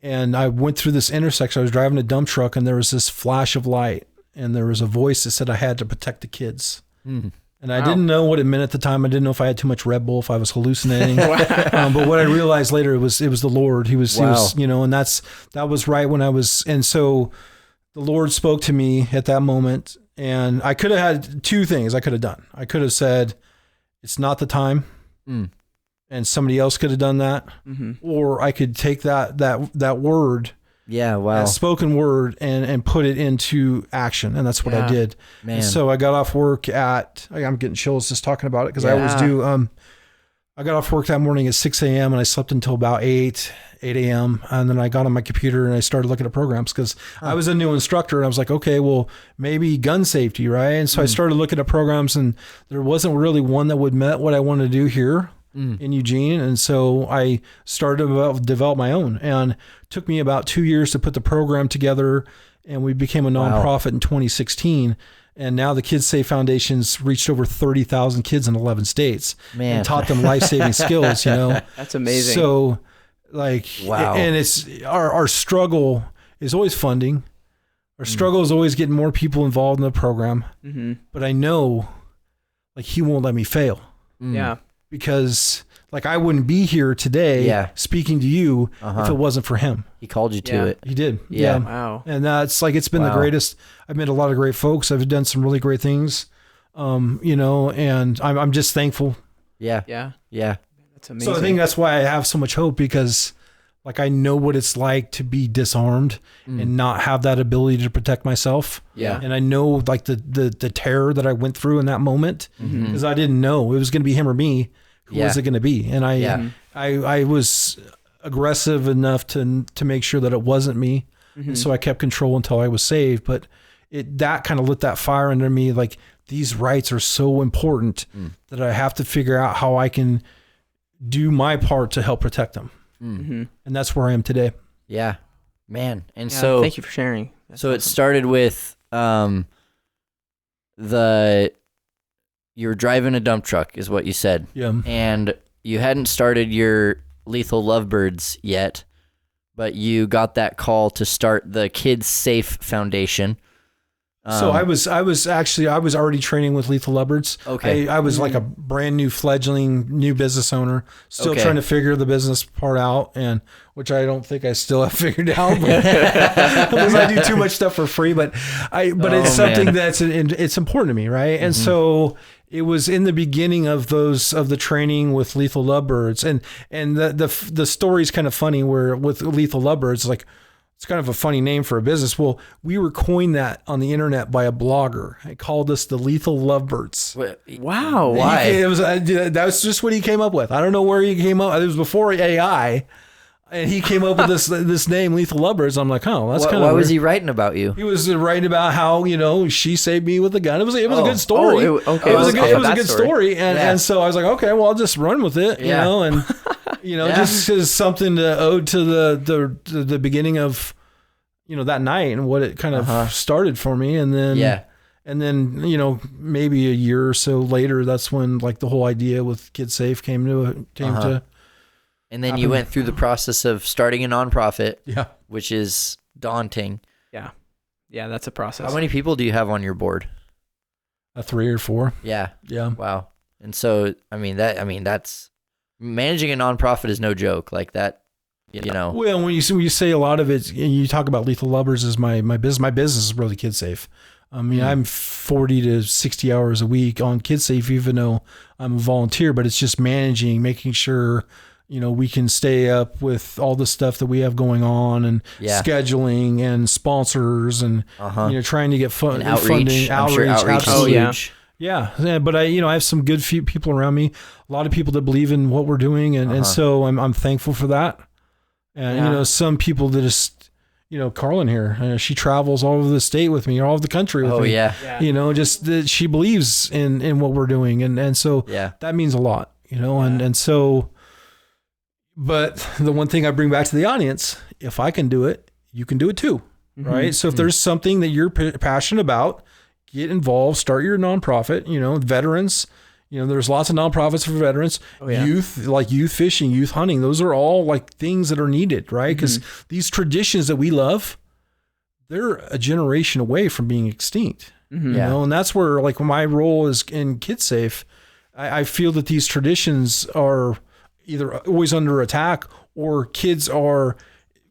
I went through this intersection. I was driving a dump truck, and there was this flash of light, and there was a voice that said I had to protect the kids. And I didn't know what it meant at the time. I didn't know if I had too much Red Bull, if I was hallucinating. But what I realized later, it was the Lord. He was, and that was right when I was. And so the Lord spoke to me at that moment, and I could have had two things I could have done. I could have said, it's not the time. And somebody else could have done that. Or I could take that word, that spoken word, and put it into action. And that's what I did. Man. And so I got off work I'm getting chills just talking about it, because I always do. I got off work that morning at 6 a.m. and I slept until about 8 a.m. And then I got on my computer and I started looking at programs, because I was a new instructor, and I was like, okay, well, maybe gun safety, right? And so I started looking at programs, and there wasn't really one that would met what I wanted to do here in Eugene. And so I started to develop my own, and it took me about 2 years to put the program together, and we became a nonprofit in 2016. And now the Kids S.A.F.E Foundation's reached over 30,000 kids in 11 states and taught them life-saving skills,
That's amazing.
So and it's our struggle is always funding. Our struggle is always getting more people involved in the program. But I know he won't let me fail. Because I wouldn't be here today speaking to you if it wasn't for him.
He called you to it.
He did. Yeah.
Wow.
And that's it's been the greatest. I've met a lot of great folks. I've done some really great things. And I'm just thankful.
Yeah.
That's amazing.
So I think that's why I have so much hope, because I know what it's like to be disarmed and not have that ability to protect myself.
Yeah.
And I know the terror that I went through in that moment, because I didn't know it was going to be him or me. Who was it going to be? And I was aggressive enough to make sure that it wasn't me. And so I kept control until I was saved. But that kind of lit that fire under me. These rights are so important that I have to figure out how I can do my part to help protect them. And that's where I am today.
Yeah, man. And so
thank you for sharing. That's awesome.
It started with you were driving a dump truck, is what you said.
Yeah.
And you hadn't started your Lethal Lovebirds yet, but you got that call to start the Kids S.A.F.E Foundation.
So I was already training with Lethal Lovebirds.
Okay.
I was a brand new fledgling new business owner, still trying to figure the business part out, and which I don't think I still have figured out, because I do too much stuff for free. But it's something that's it's important to me, right? And so it was in the beginning of the training with Lethal Lovebirds, and the story's kind of funny, where with Lethal Lovebirds, it's kind of a funny name for a business. Well, we were coined that on the internet by a blogger. He called us the Lethal Lovebirds.
Wow.
Why?
That was just what he came up with. I don't know where he came up. It was before AI. And he came up with this name, Lethal Lovebirds. I'm like, oh, that's kind of.
Why was he writing about you?
He was writing about how she saved me with a gun. It was a good story.
It was a
good story, and so I was like, okay, well, I'll just run with it, and just as something to ode to the beginning of that night and what it kind of started for me, and then maybe a year or so later, that's when the whole idea with Kids S.A.F.E came to.
And then you went through the process of starting a nonprofit, which is daunting.
Yeah, that's a process.
How many people do you have on your board?
3 or 4.
Yeah.
Wow.
And so, that's managing a nonprofit is no joke. That,
Well, when you say a lot of it, and you talk about Lethal Lovebirds as my business. My business is really Kids S.A.F.E. I'm 40 to 60 hours a week on Kids S.A.F.E, even though I'm a volunteer. But it's just managing, making sure we can stay up with all the stuff that we have going on, and scheduling and sponsors, and trying to get funding,
outreach. Outreach is huge.
Yeah, but I have some good people around me. A lot of people that believe in what we're doing, and so I'm thankful for that. And some people that just Carlin here, she travels all over the state with me, or all over the country with me. Just that she believes in what we're doing, and so that means a lot. And so. But the one thing I bring back to the audience, if I can do it, you can do it too, right? So if there's something that you're passionate about, get involved, start your nonprofit, veterans, there's lots of nonprofits for veterans, youth, like youth fishing, youth hunting. Those are all things that are needed, right? Because these traditions that we love, they're a generation away from being extinct. You know, and that's where like my role is in Kids S.A.F.E. I feel that these traditions are either always under attack or kids are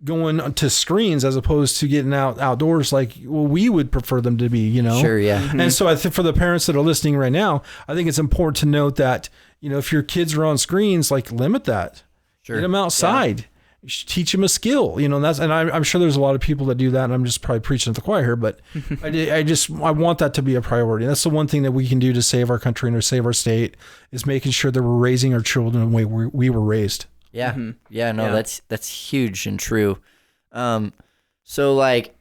going to screens as opposed to getting outdoors like we would prefer them to be, you know?
Sure, yeah.
And so I think for the parents that are listening right now, I think it's important to note that, you know, if your kids are on screens, like limit that. Sure. Get them outside. Teach them a skill, you know, and I'm sure there's a lot of people that do that, and I'm just probably preaching to the choir here, but I want that to be a priority. That's the one thing that we can do to save our country and to save our state is making sure that we're raising our children the way we were raised.
Yeah. Yeah. No, that's huge and true. So like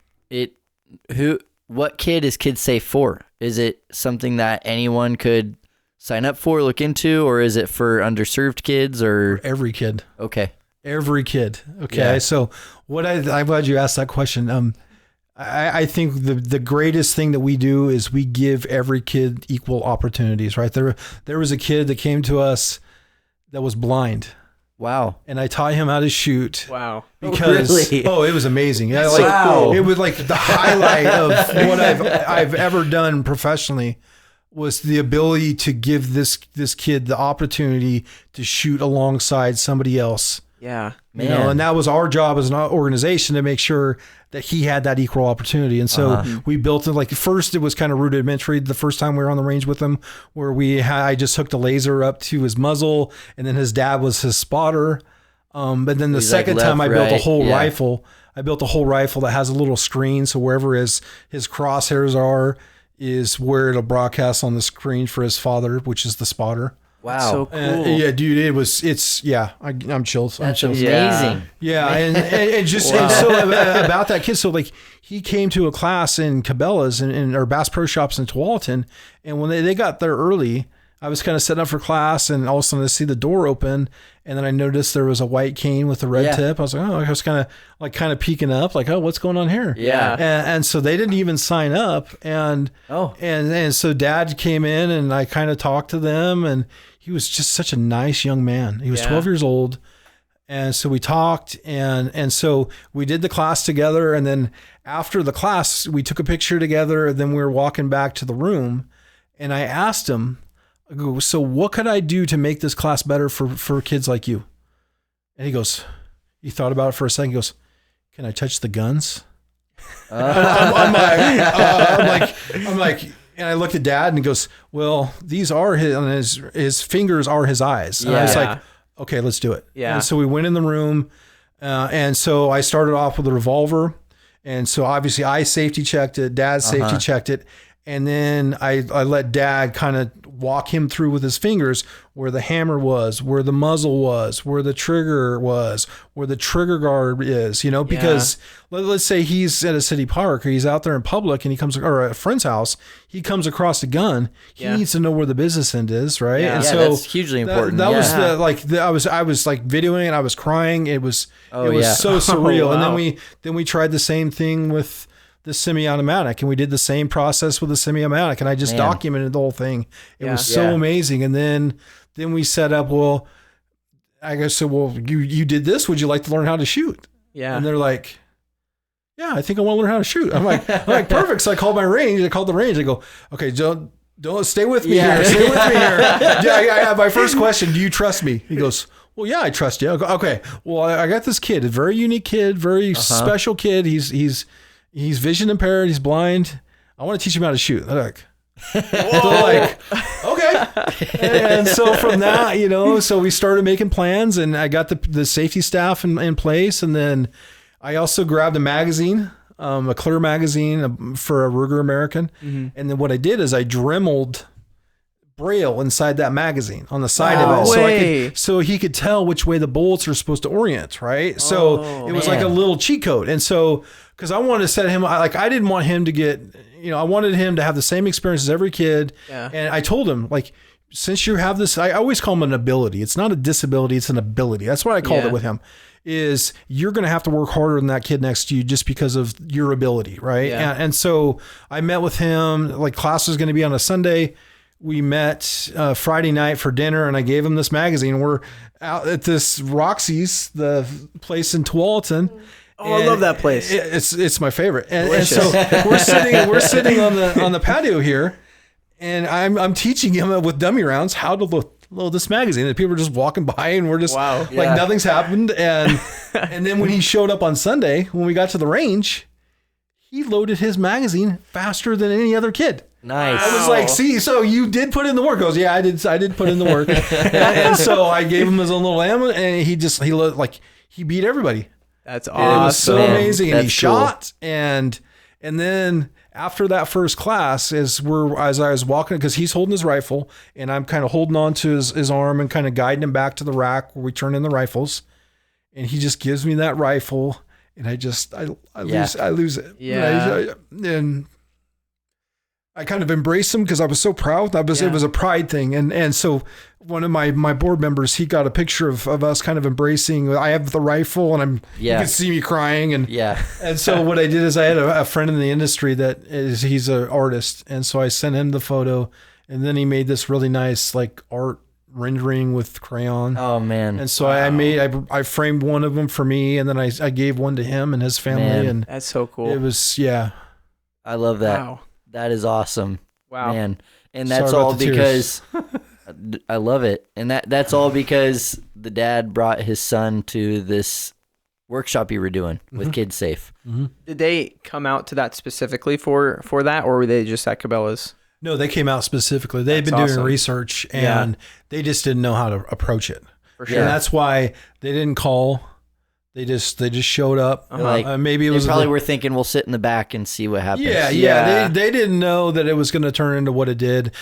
what kid is Kids S.A.F.E. for? Is it something that anyone could sign up for, look into, or is it for underserved kids or
for every kid?
Okay.
Every kid. Okay. Yeah. So I'm glad you asked that question. I think the greatest thing that we do is we give every kid equal opportunities, right? There was a kid that came to us that was blind.
Wow.
And I taught him how to shoot.
Wow.
Because it was amazing. Yeah, like, wow. It was like the highlight of what I've ever done professionally was the ability to give this kid the opportunity to shoot alongside somebody else.
Yeah.
You know, and that was our job as an organization to make sure that he had that equal opportunity. And so we built it like first it was kind of rudimentary the first time we were on the range with him where I just hooked a laser up to his muzzle and then his dad was his spotter. But then the second time I built a whole rifle. I built a whole rifle that has a little screen. So wherever his crosshairs are is where it'll broadcast on the screen for his father, which is the spotter.
Wow.
That's so cool.
Yeah, dude, I'm chilled.
That's amazing.
Yeah. And just and so about that kid. So like he came to a class in Cabela's or Bass Pro Shops in Tualatin. And when they got there early, I was kind of setting up for class and all of a sudden I see the door open and then I noticed there was a white cane with a red tip. I was like, I was kind of peeking up like, oh, what's going on here?
Yeah.
And so they didn't even sign up. And so dad came in and I kind of talked to them and he was just such a nice young man. He was 12 years old. And so we talked and so we did the class together. And then after the class, we took a picture together. And then we were walking back to the room and I asked him, I go, so what could I do to make this class better for kids like you? And he goes, he thought about it for a second. He goes, can I touch the guns? I'm like, and I looked at dad and he goes, well, these are his fingers are his eyes. And I was like, okay, let's do it. Yeah. And so we went in the room. And so I started off with a revolver. And so obviously I safety checked it. Dad safety checked it. And then I let dad kind of walk him through with his fingers where the hammer was, where the muzzle was, where the trigger was, where the trigger guard is, you know, because let's say he's at a city park or he's out there in public and he comes, or a friend's house, he comes across a gun. He needs to know where the business end is. Right.
Yeah.
And
so that's hugely important.
That was I was like videoing it. I was crying. It was so surreal. Oh, wow. And then we tried the same thing with the semi-automatic and we did the same process with the semi-automatic and I just documented the whole thing. It was so amazing. And then we set up, I guess, so, you did this. Would you like to learn how to shoot? Yeah. And they're like, yeah, I think I want to learn how to shoot. I'm like, perfect. So I called my range. I called the range. I go, okay, don't stay with me here. Stay with me here. I have my first question. Do you trust me? He goes, well, yeah, I trust you. I go, okay. Well, I got this kid, a very unique kid, very special kid. He's vision impaired. He's blind. I want to teach him how to shoot. They're like, okay. And so from that, you know, so we started making plans and I got the safety staff in place. And then I also grabbed a magazine, a clear magazine for a Ruger American. Mm-hmm. And then what I did is I dremeled Braille inside that magazine on the side of it. So he could tell which way the bullets are supposed to orient. Right. So it was like a little cheat code. And so, cause I wanted to set him, I didn't want him to get, you know, I wanted him to have the same experience as every kid. Yeah. And I told him, like, since you have this, I always call him an ability. It's not a disability. It's an ability. That's what I called it with him, is you're going to have to work harder than that kid next to you just because of your ability. Right. Yeah. And so I met with him, like class was going to be on a Sunday. We met Friday night for dinner and I gave him this magazine. We're out at this Roxy's, the place in Tualatin.
Oh, I love that place.
It's my favorite. And so we're sitting on the patio here, and I'm teaching him with dummy rounds how to load this magazine. And people are just walking by, and we're just nothing's happened. And then when he showed up on Sunday, when we got to the range, he loaded his magazine faster than any other kid.
Nice.
I was like, see, so you did put in the work. He goes, yeah, I did put in the work. and so I gave him his own little ammo, and he beat everybody.
That's awesome.
It was so amazing. And he
cool.
shot, and then after that first class, as I was walking, because he's holding his rifle, and I'm kind of holding on to his arm and kind of guiding him back to the rack where we turn in the rifles, and he just gives me that rifle, and I lose it.
Yeah.
And I kind of embraced him because I was so proud. It was a pride thing. And so one of my board members, he got a picture of us kind of embracing. I have the rifle, and you can see me crying. And so what I did is I had a friend in the industry he's an artist. And so I sent him the photo, and then he made this really nice like art rendering with crayon.
Oh man.
And so I framed one of them for me, and then I gave one to him and his family.
Man.
And
that's so cool.
it was,
I love that.
Wow.
That is awesome.
Wow.
Man. And that's
Sorry
all
about the
because I love it. And that's all because the dad brought his son to this workshop you were doing with Kids S.A.F.E.
Mm-hmm.
Did they come out to that specifically for that, or were they just at Cabela's?
No, they came out specifically. They've been doing research, and they just didn't know how to approach it.
For sure.
And that's why they didn't call. They just showed up. Maybe it was
they probably were thinking we'll sit in the back and see what happens.
Yeah. They didn't know that it was going to turn into what it did.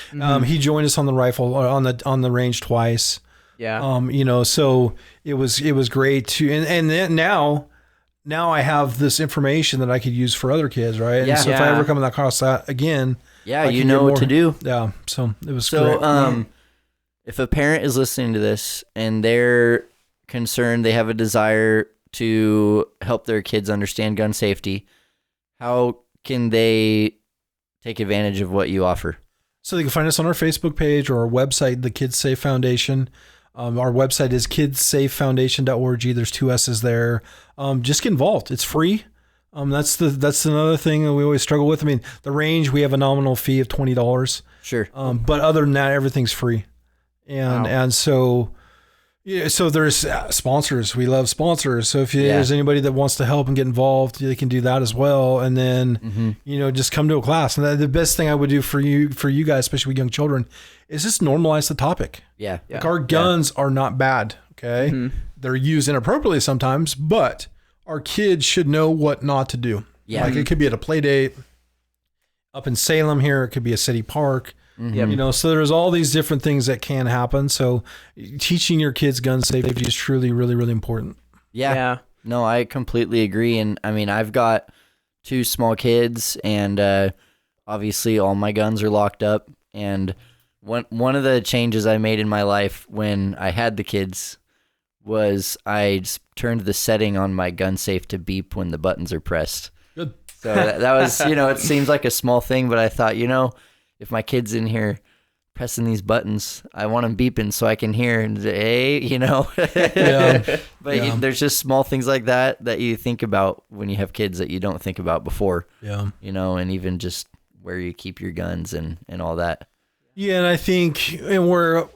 He joined us on the rifle on the range twice.
Yeah.
So it was great to, and then now I have this information that I could use for other kids, right? And so if I ever come across that again,
you know what to do.
Yeah. So it was
great.
So
if a parent is listening to this and they're concerned, they have a desire to help their kids understand gun safety, how can they take advantage of what you offer?
So they can find us on our Facebook page or our website, the Kids S.A.F.E Foundation. Our website is kidssafefoundation.org. There's 2 S's there. Just get involved. It's free. That's another thing that we always struggle with. I mean, the range, we have a nominal fee of $20.
Sure.
But other than that, everything's free. And so there's sponsors. We love sponsors. So if there's anybody that wants to help and get involved, they can do that as well. And then, just come to a class. And the best thing I would do for you guys, especially with young children, is just normalize the topic.
Yeah.
Like our guns are not bad. Okay. Mm-hmm. They're used inappropriately sometimes, but our kids should know what not to do.
Yeah.
Like it could be at a play date up in Salem here. It could be a city park.
Mm-hmm.
So there's all these different things that can happen. So teaching your kids gun safety is truly, really, really important.
Yeah. No, I completely agree. And I mean, I've got 2 small kids, and obviously all my guns are locked up. And one of the changes I made in my life when I had the kids was I just turned the setting on my gun safe to beep when the buttons are pressed.
Good.
So that was, it seems like a small thing, but I thought, if my kid's in here pressing these buttons, I want them beeping so I can hear and say, hey, But there's just small things like that you think about when you have kids that you don't think about before.
Yeah.
And even just where you keep your guns and all that.
Yeah, and I think, and where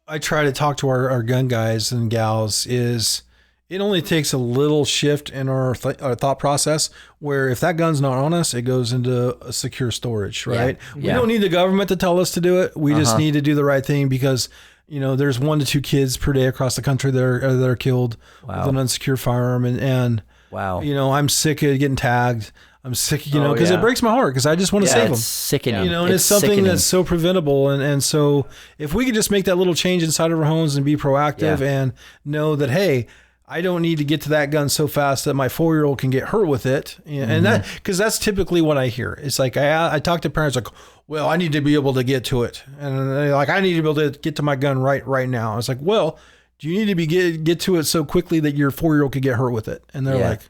I try to talk to our gun guys and gals is it only takes a little shift in our thought process where if that gun's not on us, it goes into a secure storage, right?
Yeah.
We don't need the government to tell us to do it. We just need to do the right thing because, there's 1 to 2 kids per day across the country that are killed with an unsecured firearm. And
wow.
I'm sick of getting tagged. I'm sick, because it breaks my heart because I just want to save them.
It's sickening.
And it's something
sickening.
that's so preventable. And so if we could just make that little change inside of our homes and be proactive and know that, hey, I don't need to get to that gun so fast that my 4-year-old can get hurt with it. And that, because that's typically what I hear. It's like, I talk to parents like, well, I need to be able to get to it. And they're like, I need to be able to get to my gun right now. I was like, well, do you need to get to it so quickly that your 4-year-old could get hurt with it? And they're like,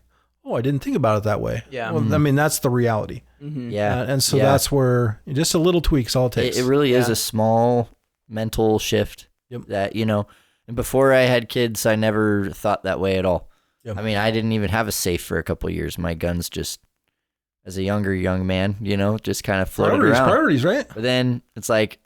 oh, I didn't think about it that way.
Yeah.
Well, I mean, that's the reality.
Mm-hmm. Yeah.
And so that's where just a little tweaks all it takes.
It really is a small mental shift that, and before I had kids, I never thought that way at all. I mean, I didn't even have a safe for a couple of years. My guns just, as a young man, just kind of floated around.
Priorities, right?
But then it's like,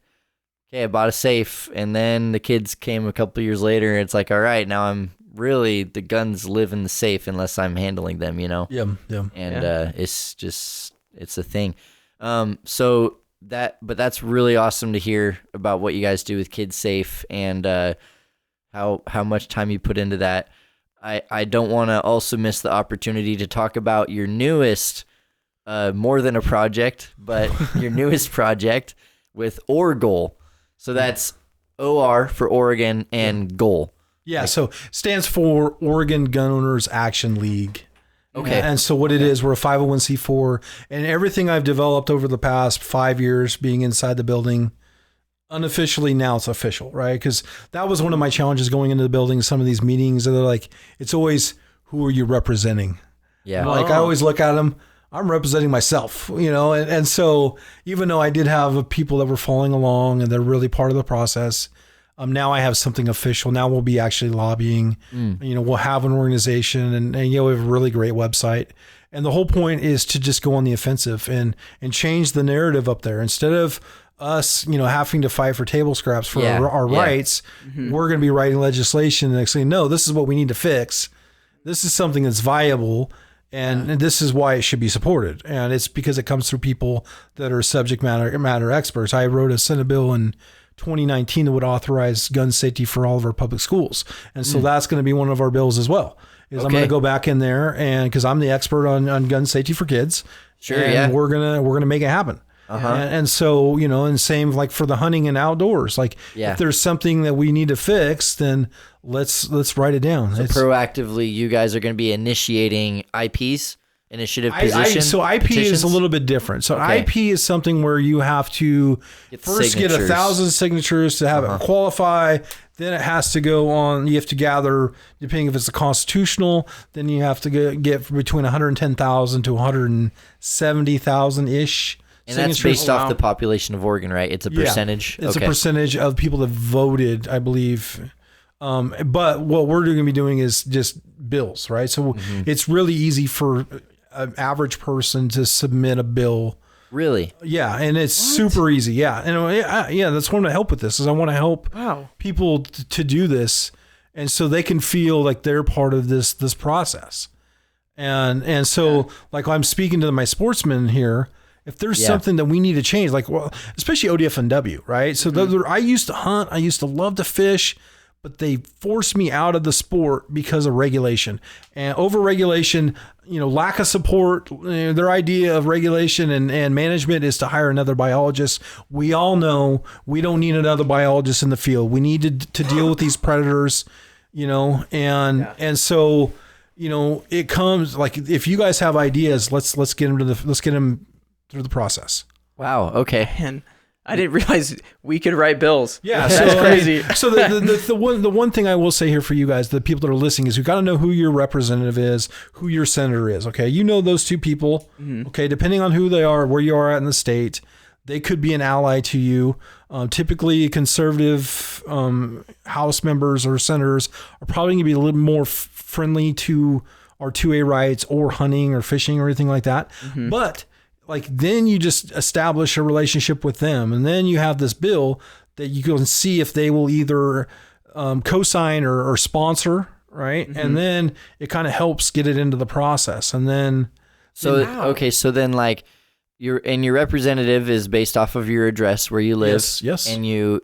okay, I bought a safe, and then the kids came a couple of years later, and it's like, all right, now the guns live in the safe unless I'm handling them,
Yeah.
And it's a thing. But that's really awesome to hear about what you guys do with Kids S.A.F.E and how much time you put into that. I don't want to also miss the opportunity to talk about your newest, more than a project, but your newest project with ORGOAL. So that's OR for Oregon and GOAL.
Yeah, so stands for Oregon Gun Owners Action League.
Okay.
And so what it is, we're a 501c4, and everything I've developed over the past 5 years being inside the building, unofficially now it's official, right? Because that was one of my challenges going into the building, some of these meetings, and they're like, it's always, who are you representing?
Yeah.
I always look at them, I'm representing myself, and so even though I did have people that were following along and they're really part of the process, now I have something official. Now we'll be actually lobbying. We'll have an organization, and we have a really great website. And the whole point is to just go on the offensive and change the narrative up there. Instead of us, having to fight for table scraps for our rights, we're going to be writing legislation and saying, no, this is what we need to fix. This is something that's viable, and this is why it should be supported. And it's because it comes through people that are subject matter experts. I wrote a Senate bill in 2019 that would authorize gun safety for all of our public schools. And so that's going to be one of our bills as well. I'm going to go back in there, and because I'm the expert on gun safety for kids.
Sure.
And we're going to make it happen. And so, and same like for the hunting and outdoors, if there's something that we need to fix, then let's write it down.
So proactively, you guys are going to be initiating IPs. Initiative position.
So IP
petitions?
is a little bit different. So IP is something where you have to first get 1,000 signatures to have it qualify. Then it has to go on. You have to gather, depending if it's a constitutional, then you have to get between 110,000 to 170,000 ish.
And that's based off the population of Oregon, right? It's a percentage.
It's a percentage of people that voted, I believe. But what we're going to be doing is just bills, right? So it's really easy for an average person to submit a bill.
Really?
Yeah, and it's super easy. Yeah, and that's what I want to help with this. Is I want to help people to do this, and so they can feel like they're part of this process. And so like I'm speaking to my sportsmen here. If there's something that we need to change, especially ODF&W, right? So I used to hunt, I used to love to fish, but they forced me out of the sport because of regulation and over-regulation, lack of support. Their idea of regulation and management is to hire another biologist. We all know we don't need another biologist in the field. We need to deal with these predators, and so, it comes if you guys have ideas, let's get them through the process.
Wow. Okay.
And I didn't realize we could write bills.
Yeah,
that's crazy.
So the one thing I will say here for you guys, the people that are listening, is you got to know who your representative is, who your senator is. Okay, those two people. Okay, depending on who they are, where you are at in the state, they could be an ally to you. Typically, conservative House members or senators are probably going to be a little more friendly to our 2A rights or hunting or fishing or anything like that. But then you just establish a relationship with them, and then you have this bill that you can see if they will either co-sign or sponsor, right? And then it kind of helps get it into the process, and then
so then your representative is based off of your address where you live.
Yes.
And you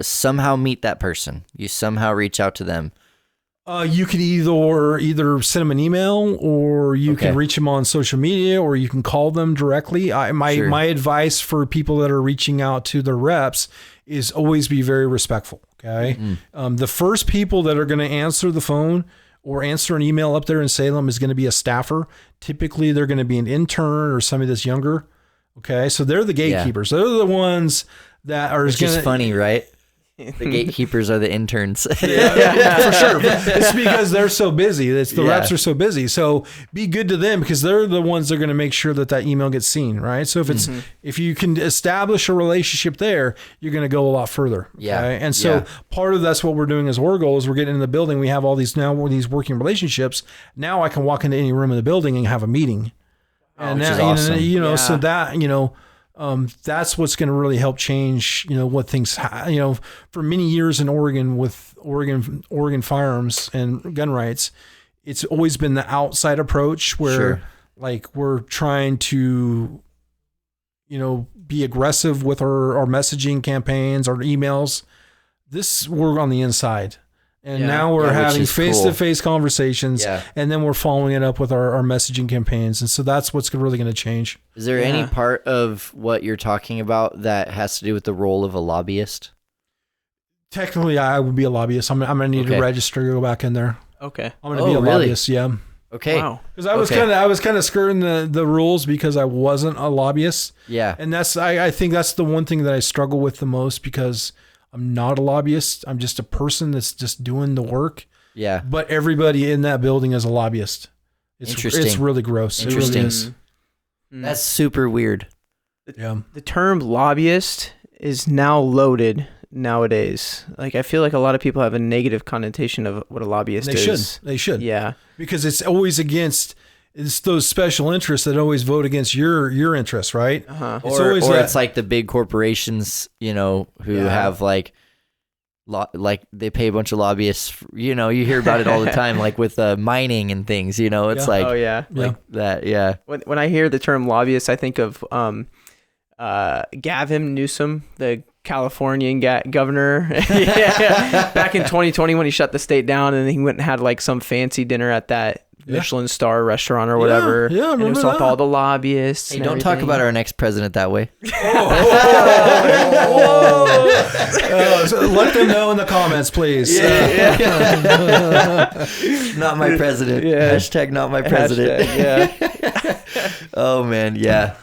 somehow meet that person. You somehow reach out to them.
You can either send them an email, or you can reach them on social media, or you can call them directly. My advice for people that are reaching out to their reps is always be very respectful. Okay. The first people that are going to answer the phone or answer an email up there in Salem is going to be a staffer. Typically, they're going to be an intern or somebody that's younger. Okay. So they're the gatekeepers. They're the ones that are
Which is funny, right? The gatekeepers are the interns.
For sure. It's because they're so busy. The reps are so busy. So be good to them because they're the ones that are going to make sure that email gets seen, right? So if you can establish a relationship there, you're going to go a lot further.
Yeah.
Okay? And so part of that's what we're doing as ORGOAL is we're getting in the building. We have all these working relationships. Now I can walk into any room in the building and have a meeting. And
which is awesome.
So that, that's what's going to really help change, what things, for many years in Oregon with Oregon firearms and gun rights, it's always been the outside approach where like we're trying to, be aggressive with our messaging campaigns, our emails. We're on the inside. And now we're having face-to-face conversations, and then we're following it up with our messaging campaigns. And so that's what's really going to change.
Is there any part of what you're talking about that has to do with the role of a lobbyist?
Technically, I would be a lobbyist. I'm going to need to register to go back in there.
Okay.
I'm going to be a lobbyist, yeah.
Okay.
Wow. Because I was kind of skirting the rules because I wasn't a lobbyist.
Yeah.
And I think that's the one thing that I struggle with the most because I'm not a lobbyist. I'm just a person that's just doing the work.
Yeah.
But everybody in that building is a lobbyist.
Interesting.
It's really gross.
Interesting.
It really is.
That's super weird.
The term lobbyist is now loaded nowadays. Like, I feel like a lot of people have a negative connotation of what a lobbyist is.
They should.
Yeah.
Because it's always against... It's those special interests that always vote against your interests, right?
Uh-huh. It's like the big corporations, who have like they pay a bunch of lobbyists. You hear about it all the time, like with mining and things. It's like that. Yeah.
When I hear the term lobbyist, I think of Gavin Newsom, the Californian governor. Back in 2020 when he shut the state down, and he went and had like some fancy dinner at that Michelin star restaurant or whatever.
Yeah,
and it was with all the lobbyists.
Hey, don't talk about our next president that way.
So let them know in the comments, please.
Not my president. Hashtag not my president. Oh man, yeah.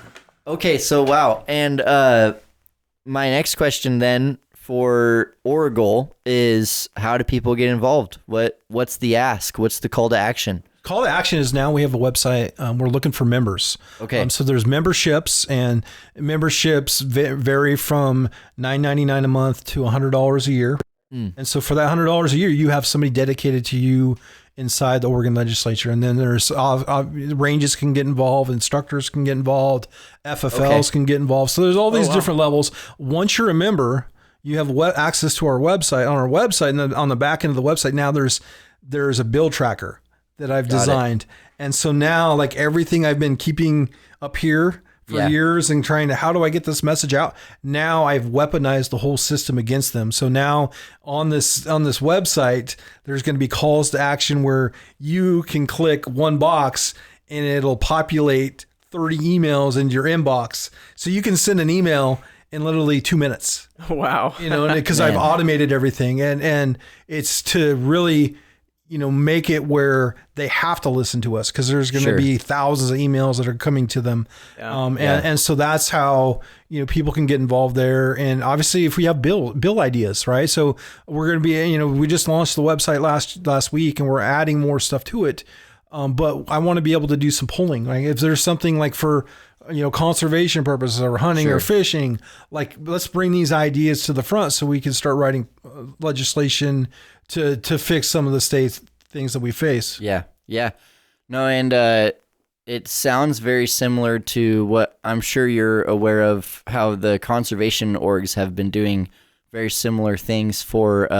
Okay, so wow. And my next question then for ORGOAL is, how do people get involved? What's the ask? What's the call to action?
Call to action is now we have a website. We're looking for members.
Okay.
So there's memberships, and memberships vary from $9.99 a month to $100 a year. And so for that $100 a year, you have somebody dedicated to you inside the Oregon legislature. And then there's ranges can get involved, instructors can get involved, FFLs can get involved. So there's all these different levels. Once you're a member, you have access to our website. On our website, and on the back end of the website, now there's a bill tracker that I've designed. And so now, like, everything I've been keeping up here for years and trying to, how do I get this message out? Now I've weaponized the whole system against them. So now on this website, there's going to be calls to action where you can click one box and it'll populate 30 emails into your inbox. So you can send an email in literally 2 minutes.
Wow.
Because I've automated everything, and it's to really, make it where they have to listen to us, because there's going to be thousands of emails that are coming to them. And so that's how, people can get involved there. And obviously if we have bill ideas, right? So we're going to be, we just launched the website last week, and we're adding more stuff to it. But I want to be able to do some polling. Like if there's something like for, conservation purposes or hunting or fishing, like let's bring these ideas to the front so we can start writing legislation to fix some of the state's things that we face.
Yeah. No, and it sounds very similar to what I'm sure you're aware of, how the conservation orgs have been doing very similar things for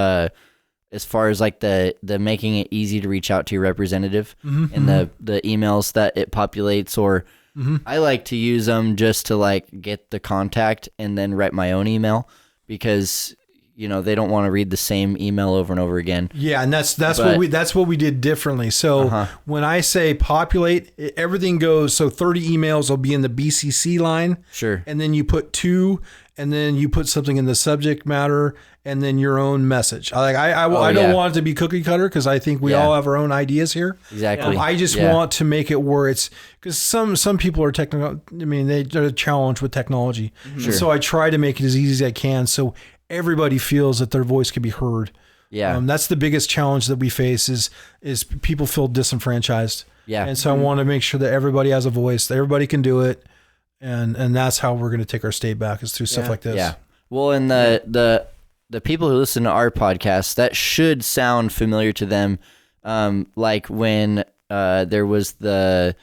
as far as like the making it easy to reach out to your representative and the emails that it populates, or I like to use them just to like get the contact and then write my own email, because they don't want to read the same email over and over again.
Yeah, and that's what we did differently. So when I say populate, everything goes, so 30 emails will be in the BCC line.
Sure.
And then you put 2, and then you put something in the subject matter, and then your own message. I don't want it to be cookie cutter, because I think we all have our own ideas here.
Exactly.
I just want to make it where it's, because some people are they're challenged with technology. Sure. So I try to make it as easy as I can, so everybody feels that their voice can be heard.
Yeah.
That's the biggest challenge that we face is people feel disenfranchised.
Yeah.
And so I want to make sure that everybody has a voice, that everybody can do it. And that's how we're going to take our state back, is through stuff like this.
Yeah. Well, and the people who listen to our podcast, that should sound familiar to them. Like when there was what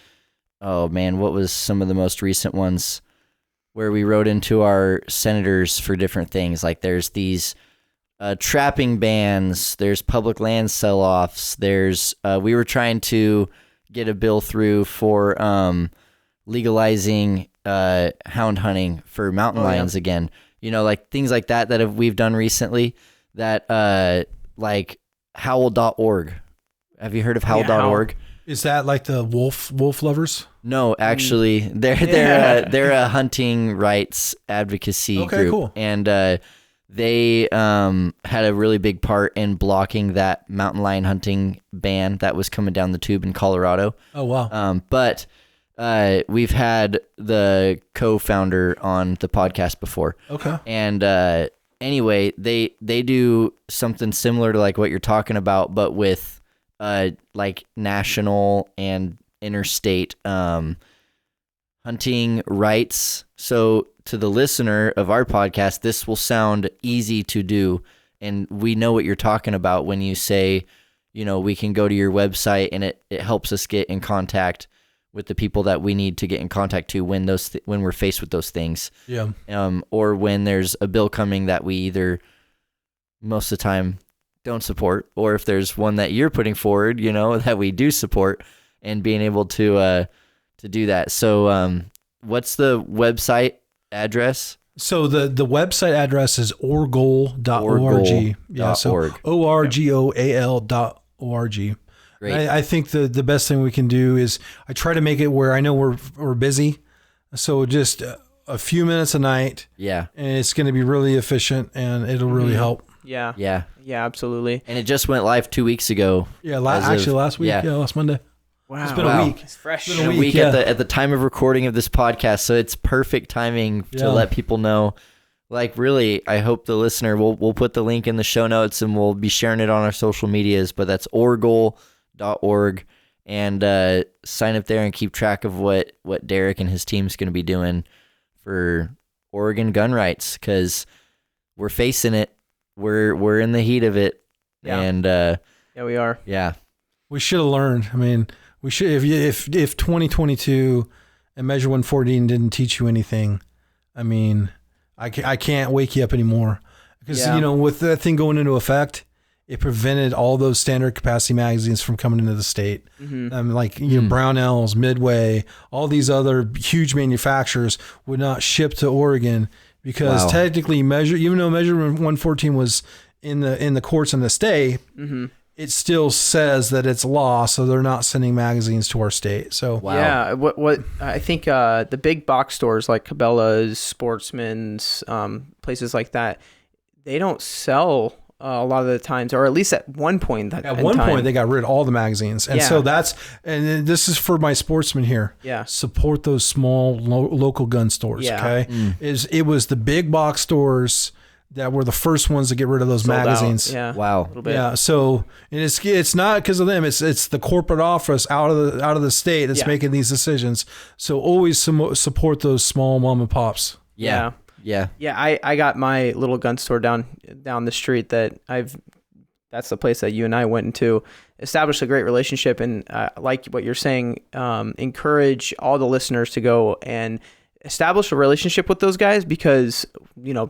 was some of the most recent ones where we wrote into our senators for different things. Like there's these trapping bans, there's public land sell-offs, there's we were trying to get a bill through for legalizing hound hunting for mountain lions again. Like things like that we've done recently, that like howl.org. Have you heard of howl.org?
Is that like the wolf lovers?
No, actually, they're a hunting rights advocacy group.
Okay, cool.
And they had a really big part in blocking that mountain lion hunting ban that was coming down the tube in Colorado.
Oh, wow.
But we've had the co-founder on the podcast before.
Okay.
And anyway, they do something similar to like what you're talking about, but with like national and interstate hunting rights. So to the listener of our podcast, this will sound easy to do. And we know what you're talking about when you say, we can go to your website and it helps us get in contact with the people that we need to get in contact to when when we're faced with those things.
Yeah.
Or when there's a bill coming that we either most of the time don't support, or if there's one that you're putting forward, that we do support, and being able to do that. So what's the website address?
So the website address is orgoal.org. Yeah, so orgoal.org.
Great.
I think the best thing we can do is I try to make it where I know we're busy, so just a few minutes a night.
Yeah,
and it's going to be really efficient, and it'll really help.
Yeah, absolutely.
And it just went live 2 weeks ago.
Yeah, last week. Yeah, last Monday.
Wow,
it's been a week.
It's fresh.
It's been a week at the time of recording of this podcast, so it's perfect timing to let people know. Like, really, I hope the listener we'll put the link in the show notes, and we'll be sharing it on our social medias. But that's orgoal.org, and sign up there and keep track of what Derek and his team's going to be doing for Oregon gun rights, because we're facing it. We're in the heat of it.
Yeah.
And
we are.
Yeah.
We should have learned. I mean, we should if 2022 and Measure 114 didn't teach you anything. I mean, I can't wake you up anymore, because with that thing going into effect, it prevented all those standard capacity magazines from coming into the state. Mm-hmm. Brownells, Midway, all these other huge manufacturers would not ship to Oregon, because technically even though Measure 114 was in the courts in the state, it still says that it's law, so they're not sending magazines to our state. So
yeah, what I think the big box stores like Cabela's, Sportsman's, places like that, they don't sell a lot of the times, or at least at one point.
At one point, they got rid of all the magazines, and so and this is for my sportsmen here.
Yeah,
support those small local gun stores.
Yeah.
Okay, it was the big box stores that were the first ones to get rid of those magazines.
Yeah.
Wow.
A little bit.
Yeah. So it's not because of them. It's the corporate office out of the state that's making these decisions. So always support those small mom and pops.
Yeah.
I got my little gun store down the street that's the place that you and I went into, established a great relationship, and like what you're saying, encourage all the listeners to go and establish a relationship with those guys, because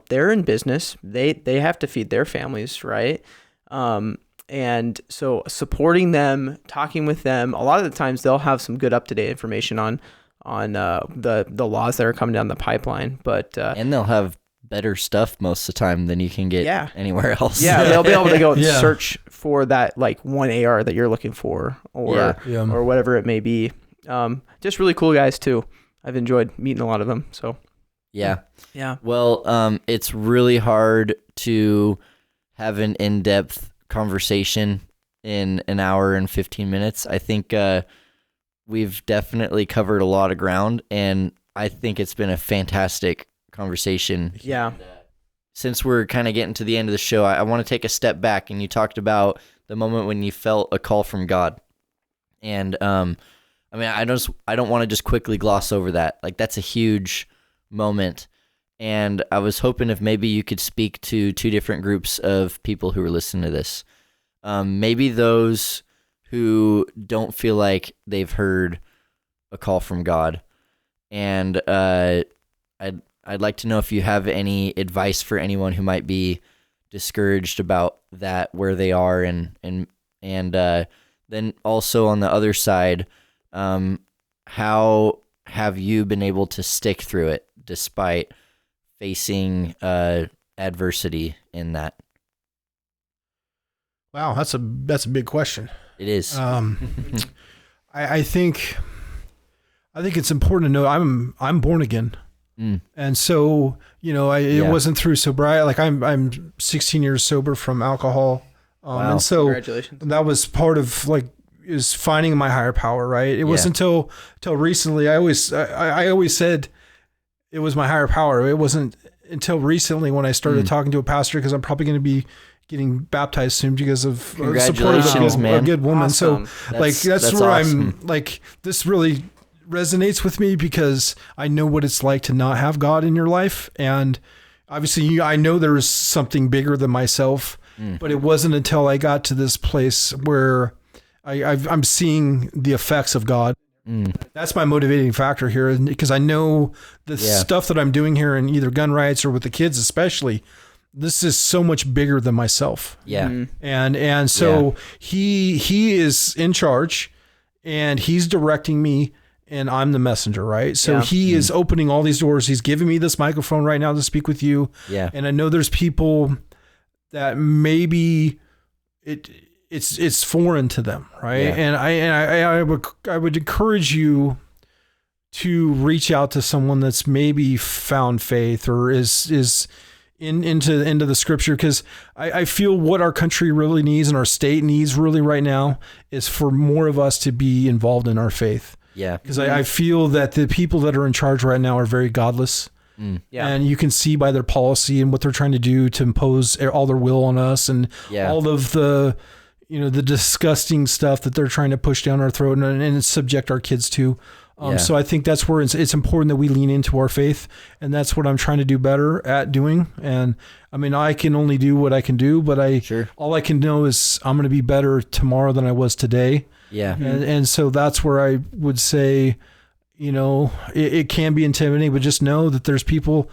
they're in business, they have to feed their families, right? And so supporting them, talking with them, a lot of the times they'll have some good up-to-date information on the laws that are coming down the pipeline, but
and they'll have better stuff most of the time than you can get anywhere else.
Yeah, they'll be able to go and search for that like one AR that you're looking for, or whatever it may be. Just really cool guys too. I've enjoyed meeting a lot of them. So
yeah.
Well,
it's really hard to have an in-depth conversation in an hour and 15 minutes. I think we've definitely covered a lot of ground, and I think it's been a fantastic conversation.
Yeah.
since we're kind of getting to the end of the show, I want to take a step back, and you talked about the moment when you felt a call from God. And I don't want to just quickly gloss over that. Like, that's a huge moment. And I was hoping if maybe you could speak to two different groups of people who are listening to this. Maybe those who don't feel like they've heard a call from God. And I'd like to know if you have any advice for anyone who might be discouraged about that, where they are, and then also on the other side, how have you been able to stick through it despite facing adversity in that?
Wow, that's a big question.
It is.
I think it's important to know I'm born again. And so, it wasn't through sobriety. Like I'm 16 years sober from alcohol.
Wow.
And so
Congratulations.
that was part of is finding my higher power, right? It wasn't until recently. I always said it was my higher power. It wasn't until recently when I started talking to a pastor, because I'm probably going to be getting baptized soon because of support of a good woman.
Awesome.
So that's where awesome. I'm like, this really resonates with me, because I know what it's like to not have God in your life. And obviously I know there's something bigger than myself, but it wasn't until I got to this place where I'm seeing the effects of God. That's my motivating factor here, because I know the stuff that I'm doing here in either gun rights or with the kids, especially, this is so much bigger than myself.
Yeah.
And so he is in charge, and he's directing me, and I'm the messenger, right? So he is opening all these doors. He's giving me this microphone right now to speak with you.
Yeah.
And I know there's people that maybe it's foreign to them, right?
Yeah.
And I would encourage you to reach out to someone that's maybe found faith or is into the scripture, because I feel what our country really needs and our state needs really right now is for more of us to be involved in our faith.
Yeah.
Because I feel that the people that are in charge right now are very godless. And you can see by their policy and what they're trying to do to impose all their will on us, and all of the, the disgusting stuff that they're trying to push down our throat and subject our kids to. So I think that's where it's important that we lean into our faith, and that's what I'm trying to do better at doing. And I mean, I can only do what I can do, but all I can know is I'm going to be better tomorrow than I was today.
Yeah.
And so that's where I would say, it can be intimidating, but just know that there's people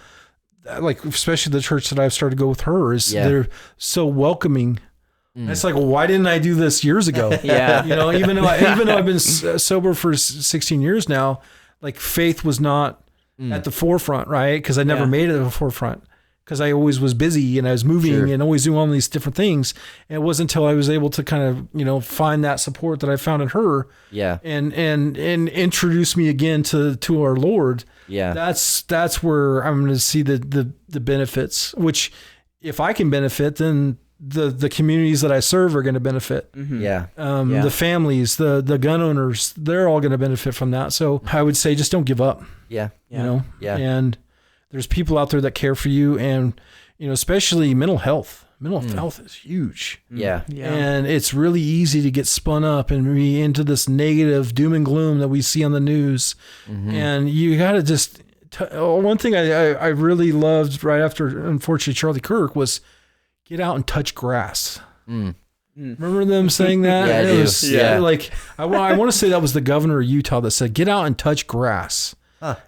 like, especially the church that I've started to go with her, they're so welcoming. It's like, well, why didn't I do this years ago? Even though I've been sober for 16 years now, like faith was not at the forefront, right? Because I never made it at the forefront, because I always was busy and I was moving and always doing all these different things. And it wasn't until I was able to kind of, find that support that I found in her. Yeah. And introduce me again to our Lord. Yeah. That's where I'm going to see the benefits, which if I can benefit, then the communities that I serve are going to benefit. The families, the gun owners, they're all going to benefit from that. So I would say, just don't give up. And there's people out there that care for you, and, especially mental health. Mental health is huge. And it's really easy to get spun up and be into this negative doom and gloom that we see on the news. And you got to just, one thing I really loved right after, unfortunately, Charlie Kirk was, get out and touch grass. Remember them saying that?
Yeah,
it was like, I want to say that was the governor of Utah that said, get out and touch grass.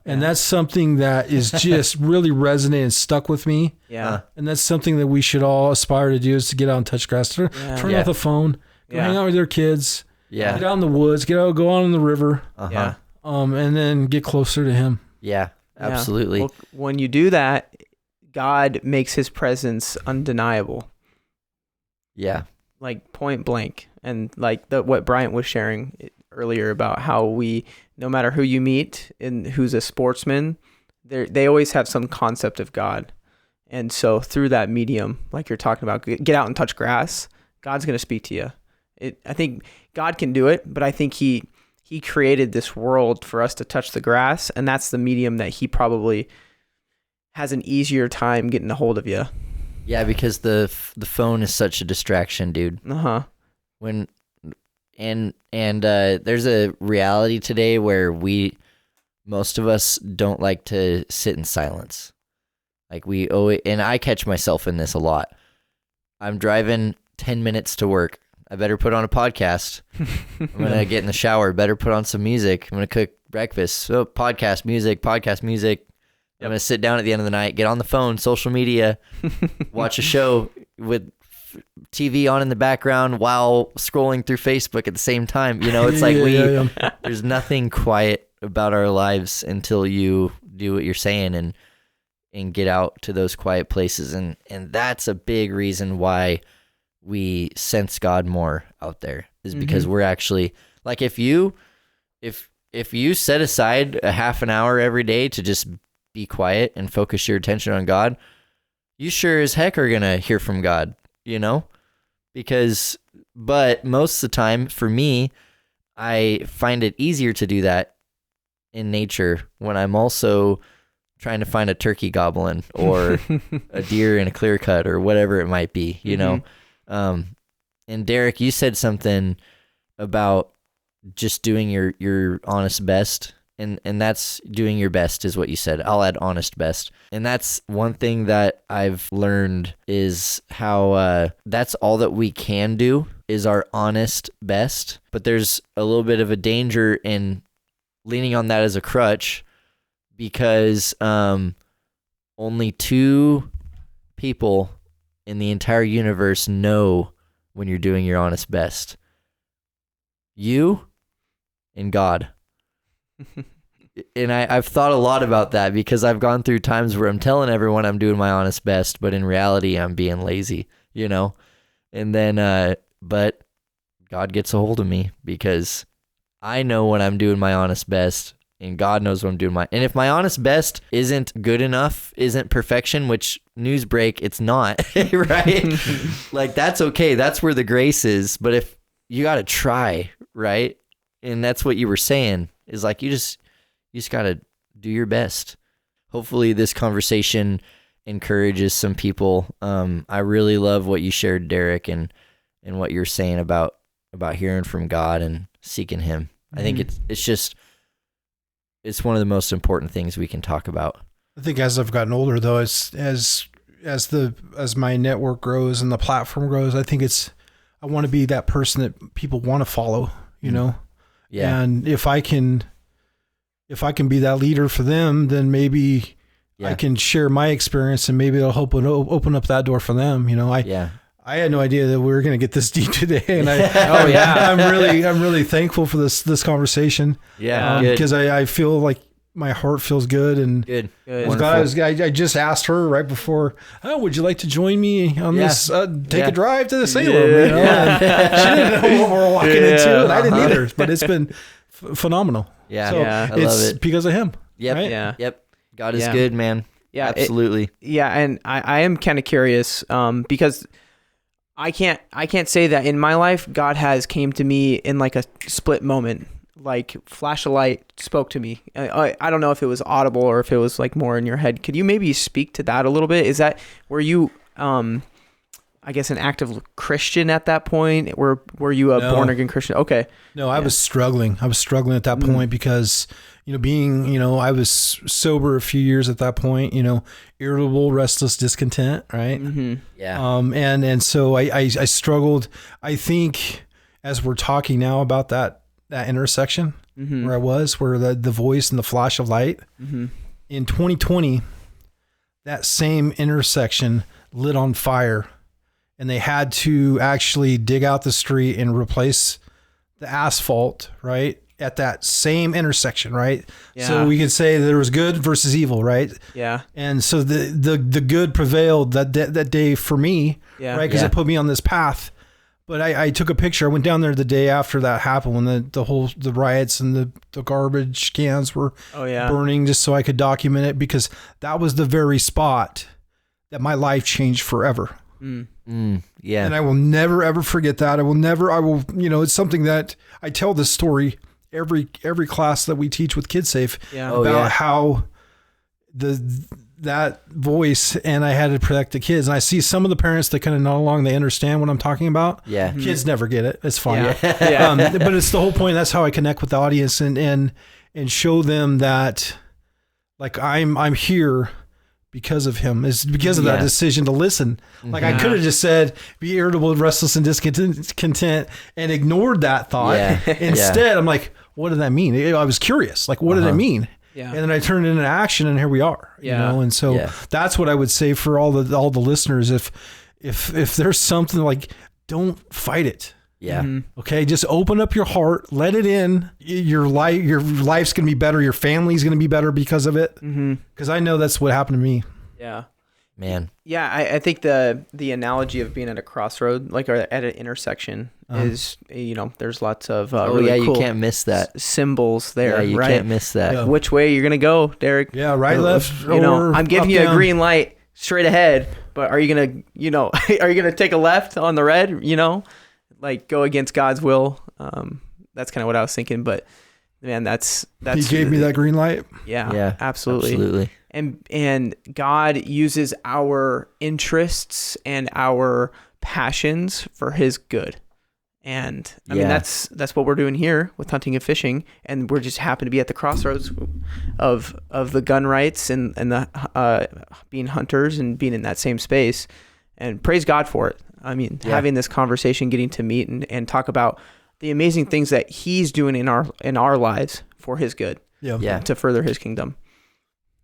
And that's something that is just really resonated and stuck with me. And that's something that we should all aspire to do, is to get out and touch grass. Turn off the phone, go hang out with your kids, get out in the woods, go out in the river, and then get closer to him.
Yeah, absolutely.
Well, when you do that, God makes his presence undeniable.
Yeah. Like
point blank. And like what Bryant was sharing earlier about how no matter who you meet and who's a sportsman, they always have some concept of God. And so through that medium, like you're talking about, get out and touch grass, God's going to speak to you. I think God can do it, but I think he created this world for us to touch the grass, and that's the medium that he probably has an easier time getting a hold of you.
Yeah, because the phone is such a distraction, dude. When there's a reality today where most of us don't like to sit in silence. Like we always, and I catch myself in this a lot. I'm driving 10 minutes to work. I better put on a podcast. I'm going to get in the shower. Better put on some music. I'm going to cook breakfast. So podcast music. I'm going to sit down at the end of the night, get on the phone, social media, watch a show with TV on in the background while scrolling through Facebook at the same time. You know, it's like there's nothing quiet about our lives until you do what you're saying and get out to those quiet places. And that's a big reason why we sense God more out there, is because we're actually, like, if you set aside a half an hour every day to just be quiet and focus your attention on God, you sure as heck are going to hear from God, you know? But most of the time, for me, I find it easier to do that in nature when I'm also trying to find a turkey gobbling or a deer in a clear cut or whatever it might be, you know? And Derek, you said something about just doing your honest best. And that's doing your best is what you said. I'll add honest best. And that's one thing that I've learned is how that's all that we can do is our honest best. But there's a little bit of a danger in leaning on that as a crutch, because only 2 people in the entire universe know when you're doing your honest best. You and God. And I've thought a lot about that, because I've gone through times where I'm telling everyone I'm doing my honest best, but in reality I'm being lazy, you know? And then, but God gets a hold of me, because I know when I'm doing my honest best, and God knows when I'm doing and if my honest best isn't good enough, isn't perfection, which news break, it's not, right? Like, that's okay. That's where the grace is. But if you got to try, right? And that's what you were saying, is like, you just got to do your best. Hopefully this conversation encourages some people. I really love what you shared, Derek, and what you're saying about hearing from God and seeking him. I think it's one of the most important things we can talk about.
I think as I've gotten older, though, as my network grows and the platform grows, I think I want to be that person that people want to follow, you know? Yeah. And if I can be that leader for them, then maybe I can share my experience, and maybe it'll help open up that door for them. You know, I had no idea that we were going to get this deep today, and I'm really thankful for this conversation.
Yeah,
because I feel like my heart feels good, and
good.
I just asked her right before, would you like to join me on this? Take a drive to the Salem. You know? And she didn't know what we're walking into, and I didn't either. But it's been phenomenal.
Yeah,
so
I love it
because of him.
Yep.
Right?
Yeah. Yep. God is good, man.
Yeah,
absolutely.
And I am kind of curious, because I can't say that in my life God has came to me in like a split moment, like flash of light spoke to me. I don't know if it was audible or if it was like more in your head. Could you maybe speak to that a little bit? Were you I guess an active Christian at that point? Were you a born again Christian? Okay.
No, I was struggling. I was struggling at that point because, I was sober a few years at that point, irritable, restless, discontent. Right.
Mm-hmm.
Yeah.
And so I struggled. I think as we're talking now about that intersection where I was, where the voice and the flash of light in 2020, that same intersection lit on fire. And they had to actually dig out the street and replace the asphalt, right, at that same intersection, right? Yeah. So we could say there was good versus evil, right?
Yeah.
And so the good prevailed that day for me, right? Because it put me on this path. But I took a picture. I went down there the day after that happened, when the riots and the garbage cans were burning, just so I could document it, because that was the very spot that my life changed forever.
Yeah.
And I will never, ever forget that. It's something that I tell this story every class that we teach with Kids S.A.F.E. About how that voice, and I had to protect the kids. And I see some of the parents that kind of nod along, they understand what I'm talking about.
Yeah.
Kids never get it. It's fine.
Yeah.
But it's the whole point. That's how I connect with the audience and show them that, like, I'm here because of him. It's because of that decision to listen. Like, I could have just said, be irritable, restless, and discontent, and ignored that thought.
Yeah.
Instead, I'm like, what did that mean? I was curious. Like, what did it mean?
Yeah.
And then I turned it into action, and here we are. You know? And so that's what I would say for all the listeners. If there's something, like, don't fight it.
Yeah.
Mm-hmm.
Okay. Just open up your heart, let it in. Your life's going to be better. Your family's going to be better because of it. Because I know that's what happened to me.
Yeah.
Man.
Yeah. I think the analogy of being at a crossroad, like at an intersection, is, there's lots of really cool,
you can't miss that.
Symbols there.
Yeah, you
right?
can't miss that.
Yeah.
Which way you're going to go, Derek?
Yeah. Right, left.
I'm giving you
down.
a green light straight ahead, but are you going to, are you going to take a left on the red, like go against God's will? That's kind of what I was thinking, but man, that's
He gave me that green light.
Yeah, absolutely. And God uses our interests and our passions for his good. And I mean, that's what we're doing here with hunting and fishing. And we're just happen to be at the crossroads of the gun rights and the being hunters and being in that same space. And praise God for it. I mean, having this conversation, getting to meet and talk about the amazing things that he's doing in our lives for his good.
Yeah.
To further his kingdom.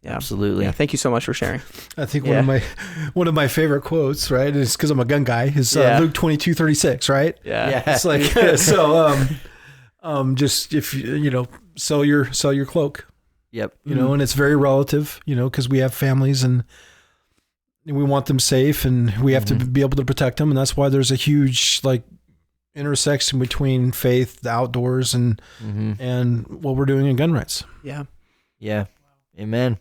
Yeah.
Absolutely.
Yeah. Thank you so much for sharing.
I think one of my favorite quotes, right, is because I'm a gun guy, is Luke 22:36, right?
Yeah.
It's like so. Just if sell your cloak.
Yep.
And it's very relative, because we have families and we want them safe, and we have to be able to protect them, and that's why there's a huge intersection between faith, the outdoors, and what we're doing in gun rights.
Yeah.
Yeah. Amen.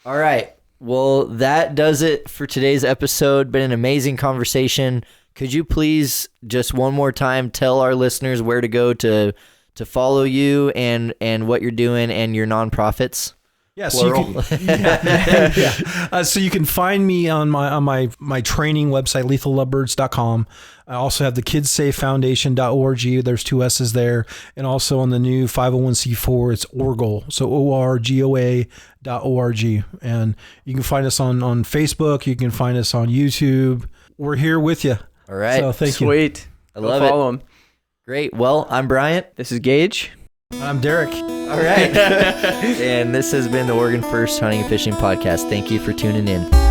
All
right. Well, that does it for today's episode. Been an amazing conversation. Could you please just one more time tell our listeners where to go to follow you and what you're doing and your nonprofits?
Yeah, so you can find me on my training website, lethallovebirds.com. I also have the Kids S.A.F.E Foundation.org. There's 2 S's there. And also on the new 501c4, it's ORGOAL. So ORGOA.org. And you can find us on Facebook. You can find us on YouTube. We're here with you.
All right.
So thank you.
Sweet.
I love it.
Follow him.
Great. Well, I'm Bryant.
This is Gage.
I'm Derek.
All right. And this has been the Oregon First Hunting and Fishing Podcast. Thank you for tuning in.